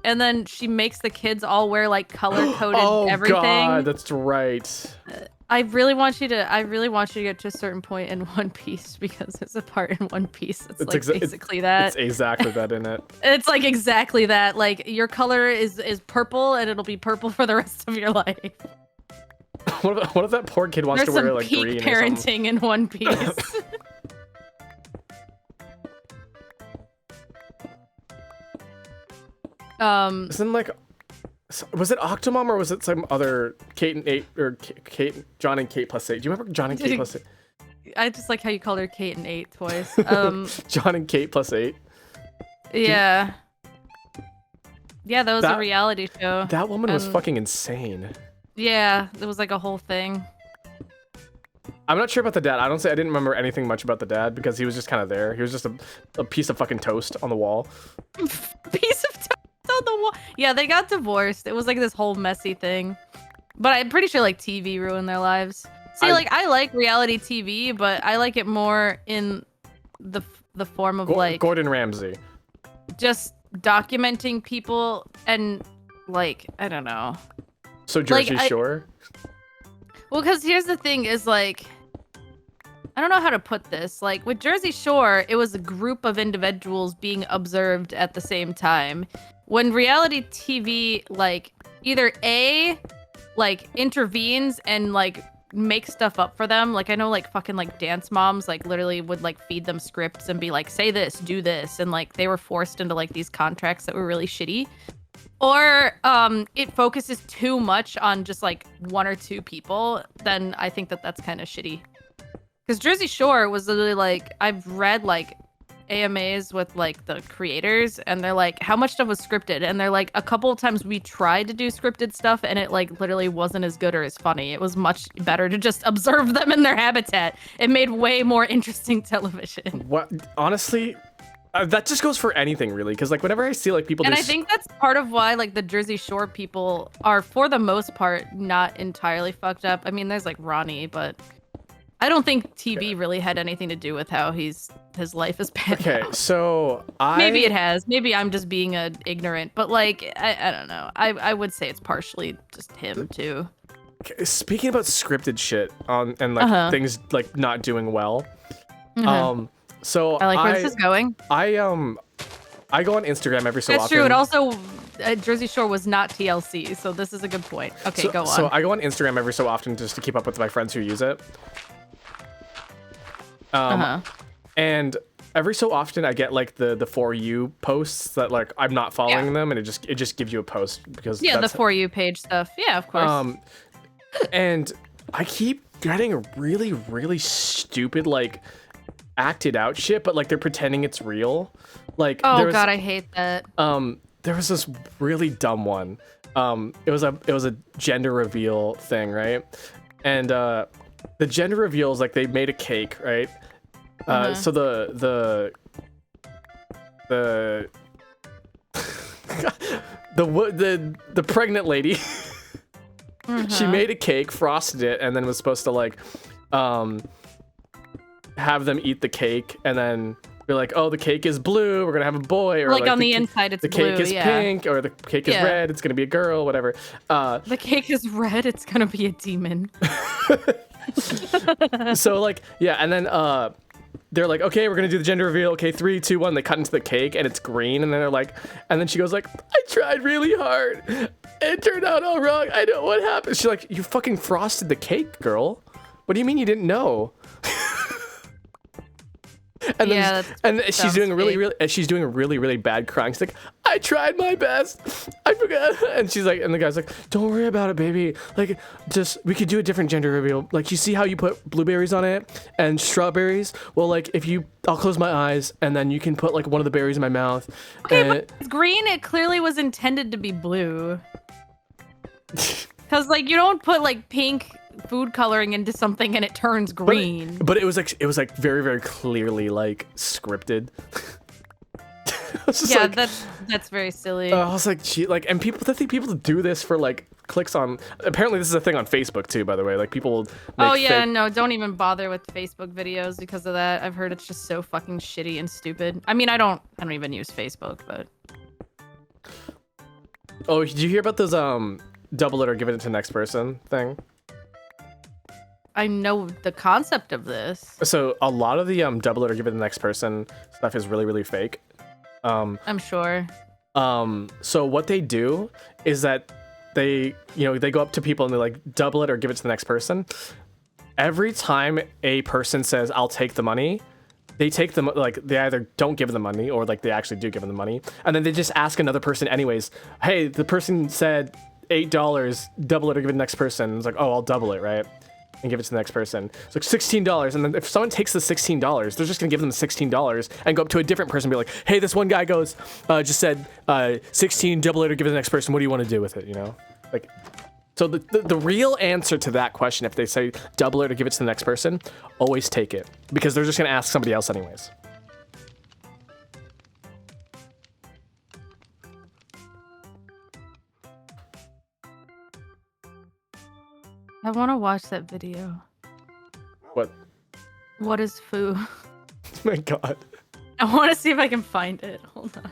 And then she makes the kids all wear like color-coded everything. Oh god, that's right. I really want you to get to a certain point in One Piece because there's a part in One Piece it's like basically that. It's exactly that in it. It's like exactly that. Like your color is purple and it'll be purple for the rest of your life. What if that poor kid wants to wear like green? There's some peak parenting in One Piece. Isn't like, was it Octomom or was it some other Kate and 8 or John and Kate plus 8? Do you remember John and Kate plus 8? I just like how you called her Kate and 8 twice. John and Kate plus 8. Yeah. Yeah, that was a reality show. That woman was fucking insane. Yeah, it was like a whole thing. I'm not sure about the dad. I didn't remember anything much about the dad because he was just kind of there. He was just a piece of fucking toast on the wall. Piece of toast on the wall. Yeah, they got divorced. It was like this whole messy thing. But I'm pretty sure like TV ruined their lives. See, like I like reality TV, but I like it more in the form of like Gordon Ramsay. Just documenting people and like, I don't know. So Jersey Shore? Well, because here's the thing is like, I don't know how to put this. Like with Jersey Shore, it was a group of individuals being observed at the same time. When reality TV, like either A, like intervenes and like make stuff up for them. Like I know like fucking like Dance Moms like literally would like feed them scripts and be like, say this, do this. And like they were forced into like these contracts that were really shitty. Or it focuses too much on just like 1 or 2 people, then I think that's kind of shitty. Because Jersey Shore was literally like, I've read like AMAs with like the creators and they're like, how much stuff was scripted? And they're like, a couple of times we tried to do scripted stuff and it like literally wasn't as good or as funny. It was much better to just observe them in their habitat. It made way more interesting television. What? Honestly... that just goes for anything, really, because like whenever I see like people, and I think that's part of why like the Jersey Shore people are, for the most part, not entirely fucked up. I mean, there's like Ronnie, but I don't think TV really had anything to do with how his life is bad. Okay, now. So maybe it has. Maybe I'm just being ignorant, but like I don't know. I would say it's partially just him too. Speaking about scripted shit and like things like not doing well, So I like where this is going. I go on Instagram every so often. That's true. It also Jersey Shore was not TLC, so this is a good point. Okay, go on. So I go on Instagram every so often just to keep up with my friends who use it. And every so often I get like the For You posts that like I'm not following them, and it just gives you a post because the For You page stuff. Yeah, of course. And I keep getting really, really stupid like acted out shit, but like they're pretending it's real. Like god, I hate that. There was this really dumb one. It was a gender reveal thing, right? And the gender reveal is like they made a cake, right? So the pregnant lady she made a cake, frosted it, and then was supposed to like have them eat the cake, and then be like, oh, the cake is blue, we're gonna have a boy, or like on the inside it's the blue, cake is pink, or the cake is red, it's gonna be a girl, whatever. The cake is red, it's gonna be a demon. So like, yeah, and then they're like, okay, we're gonna do the gender reveal. Okay, 3, 2, 1. They cut into the cake and it's green, and then they're like, and then she goes like, I tried really hard, it turned out all wrong. I know what happened. She's like, you fucking frosted the cake, girl. What do you mean you didn't know? And then, she's doing a really bad crying. She's like, I tried my best, I forgot. And she's like, and the guy's like, don't worry about it, baby. Like, just we could do a different gender reveal. Like, you see how you put blueberries on it and strawberries? Well, like I'll close my eyes and then you can put like one of the berries in my mouth. Okay, but it's green. It clearly was intended to be blue. Because like you don't put like pink food coloring into something and it turns green. But it was like very, very clearly like scripted. Yeah, like, that's very silly. I was like, gee, like, and people, I think people do this for like clicks on. Apparently, this is a thing on Facebook too. By the way, like people. Oh yeah, no, don't even bother with Facebook videos because of that. I've heard it's just so fucking shitty and stupid. I mean, I don't even use Facebook, but. Oh, did you hear about those double it or give it to the next person thing? I know the concept of this. So a lot of the double it or give it to the next person stuff is really, really fake. I'm sure. So what they do is that they go up to people and they're like, double it or give it to the next person. Every time a person says, I'll take the money, they take them, like, they either don't give them the money or like they actually do give them the money. And then they just ask another person anyways, hey, the person said $8, double it or give it to the next person. It's like, oh, I'll double it, right? And give it to the next person. It's like $16. And then if someone takes the $16, they're just gonna give them the $16 and go up to a different person and be like, hey, this one guy goes, just said 16, double it or give it to the next person. What do you want to do with it? You know, like, so the real answer to that question, if they say double it or give it to the next person, always take it, because they're just gonna ask somebody else anyways. I want to watch that video. What? What is foo? Oh my god. I want to see if I can find it. Hold on.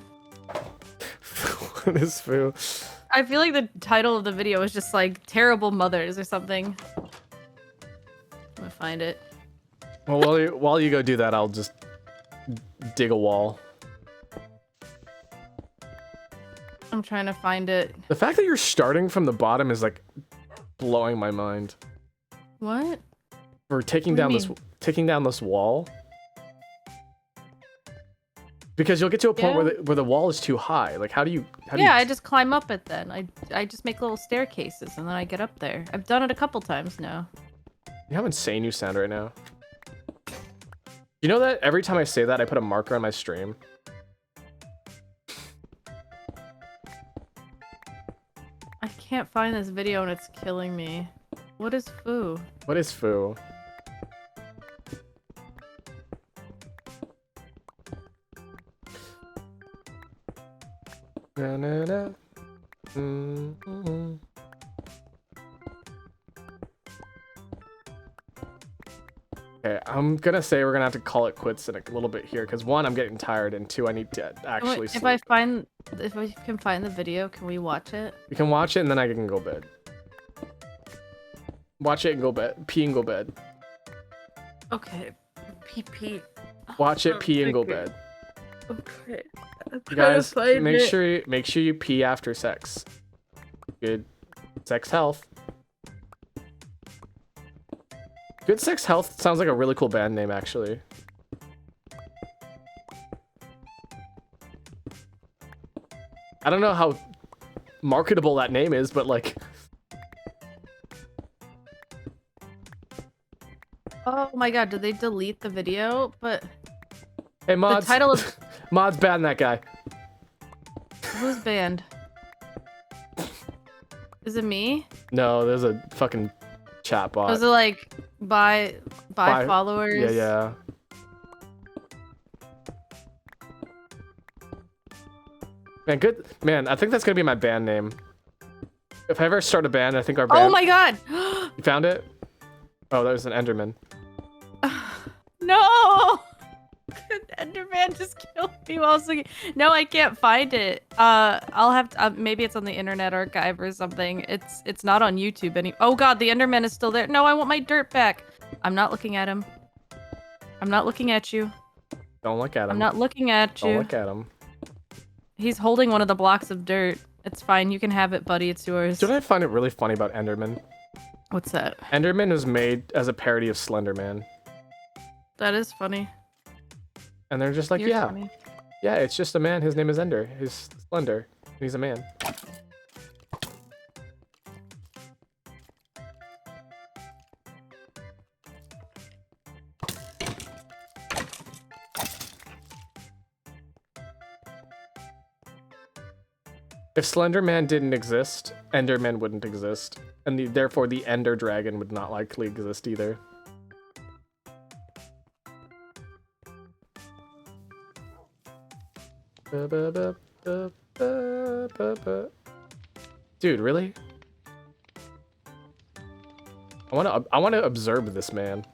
What is foo? I feel like the title of the video is just like terrible mothers or something. I'm gonna find it. Well, while you go do that, I'll just dig a wall. I'm trying to find it. The fact that you're starting from the bottom is like blowing my mind. What? For taking down this wall. Because you'll get to a point where the wall is too high. Like, how do you? I just climb up it then. I just make little staircases and then I get up there. I've done it a couple times now. You know how insane you sound right now. You know that every time I say that, I put a marker on my stream. I can't find this video and it's killing me. What is foo? What is foo? Na, na, na. Mm-hmm. Okay, I'm gonna say we're gonna have to call it quits in a little bit here, because one, I'm getting tired, and two, I need to actually sleep. If I can find the video, can we watch it? We can watch it and then I can go bed. Watch it and go bed. Pee and go bed. Okay. Pee. Watch it, pee, and go bed. Okay. You guys, make sure you pee after sex. Good sex health. Good Sex Health sounds like a really cool band name, actually. I don't know how marketable that name is, but like... Oh my god, did they delete the video? But... Hey, Mods. The title of... Mods banned that guy. Who's banned? Is it me? No, there's a fucking chat bot. Was it like... By followers? Yeah. Man, good. Man, I think that's gonna be my band name. If I ever start a band, I think our band... Oh my god! You found it? Oh, that was an Enderman. No! Enderman just killed me while I was looking. No, I can't find it. I'll have to, maybe it's on the Internet Archive or something. It's not on YouTube any. Oh god, the Enderman is still there. No, I want my dirt back. I'm not looking at him. I'm not looking at you. Don't look at him. I'm not looking at you. Don't look at him. He's holding one of the blocks of dirt. It's fine. You can have it, buddy. It's yours. Do you know what I find it really funny about Enderman? What's that? Enderman was made as a parody of Slender Man. That is funny. And they're just like, You're yeah. funny. Yeah, it's just a man. His name is Ender. He's slender. And he's a man. If Slender Man didn't exist, Enderman wouldn't exist. And therefore the Ender Dragon would not likely exist either. Dude, really? I want to observe this man.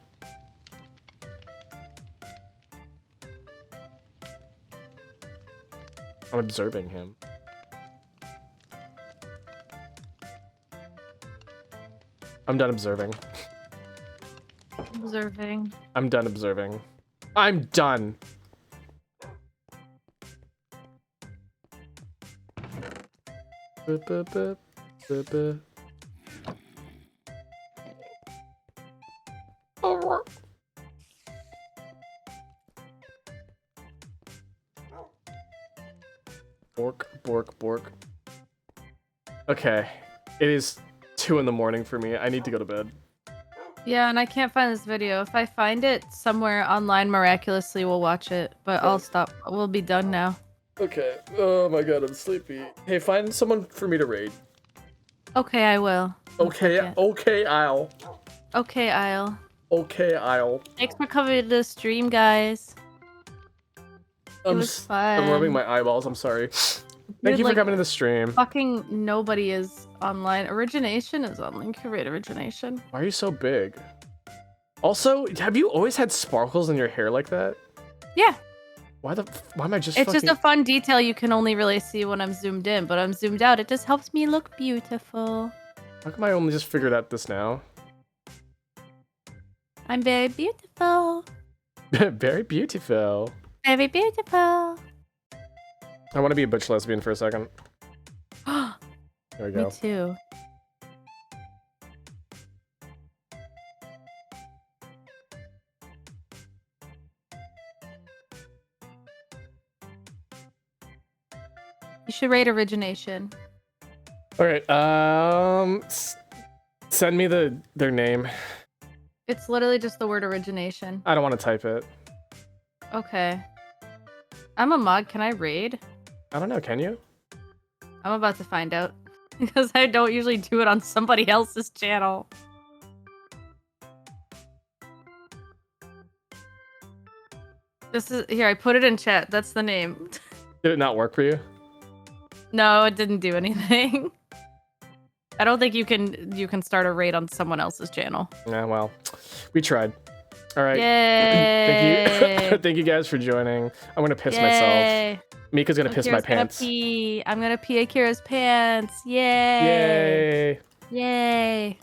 I'm observing him. I'm done observing. Observing. I'm done observing. I'm done. Bork. Okay, it is 2 in the morning for me. I need to go to bed. Yeah, and I can't find this video. If I find it somewhere online, miraculously, we'll watch it. But I'll stop. We'll be done now. Okay. Oh my god, I'm sleepy. Hey, find someone for me to raid. Okay, I will. Okay, I'll. Okay, I'll. Okay, I'll. Thanks for coming to the stream, guys. It was fun. I'm rubbing my eyeballs. I'm sorry. Thank you for coming to the stream. Fucking nobody is online. Origination is on. Link to raid Origination. Why are you so big? Also, have you always had sparkles in your hair like that? Yeah. Why am I just It's just a fun detail you can only really see when I'm zoomed in, but I'm zoomed out. It just helps me look beautiful. How come I only just figured out this now? I'm very beautiful. Very beautiful. Very beautiful. I want to be a butch lesbian for a second. There we go. Me too. You should rate Origination. All right. Send me their name. It's literally just the word Origination. I don't want to type it. Okay. I'm a mod. Can I raid? I don't know. Can you? I'm about to find out. Because I don't usually do it on somebody else's channel. This is... Here, I put it in chat. That's the name. Did it not work for you? No, it didn't do anything. I don't think you can start a raid on someone else's channel. Yeah, well, we tried. All right. Yay! Thank you. Thank you guys for joining. I'm gonna piss myself. Mika's gonna piss my pants. I'm gonna pee Akira's pants. Yay! Yay! Yay!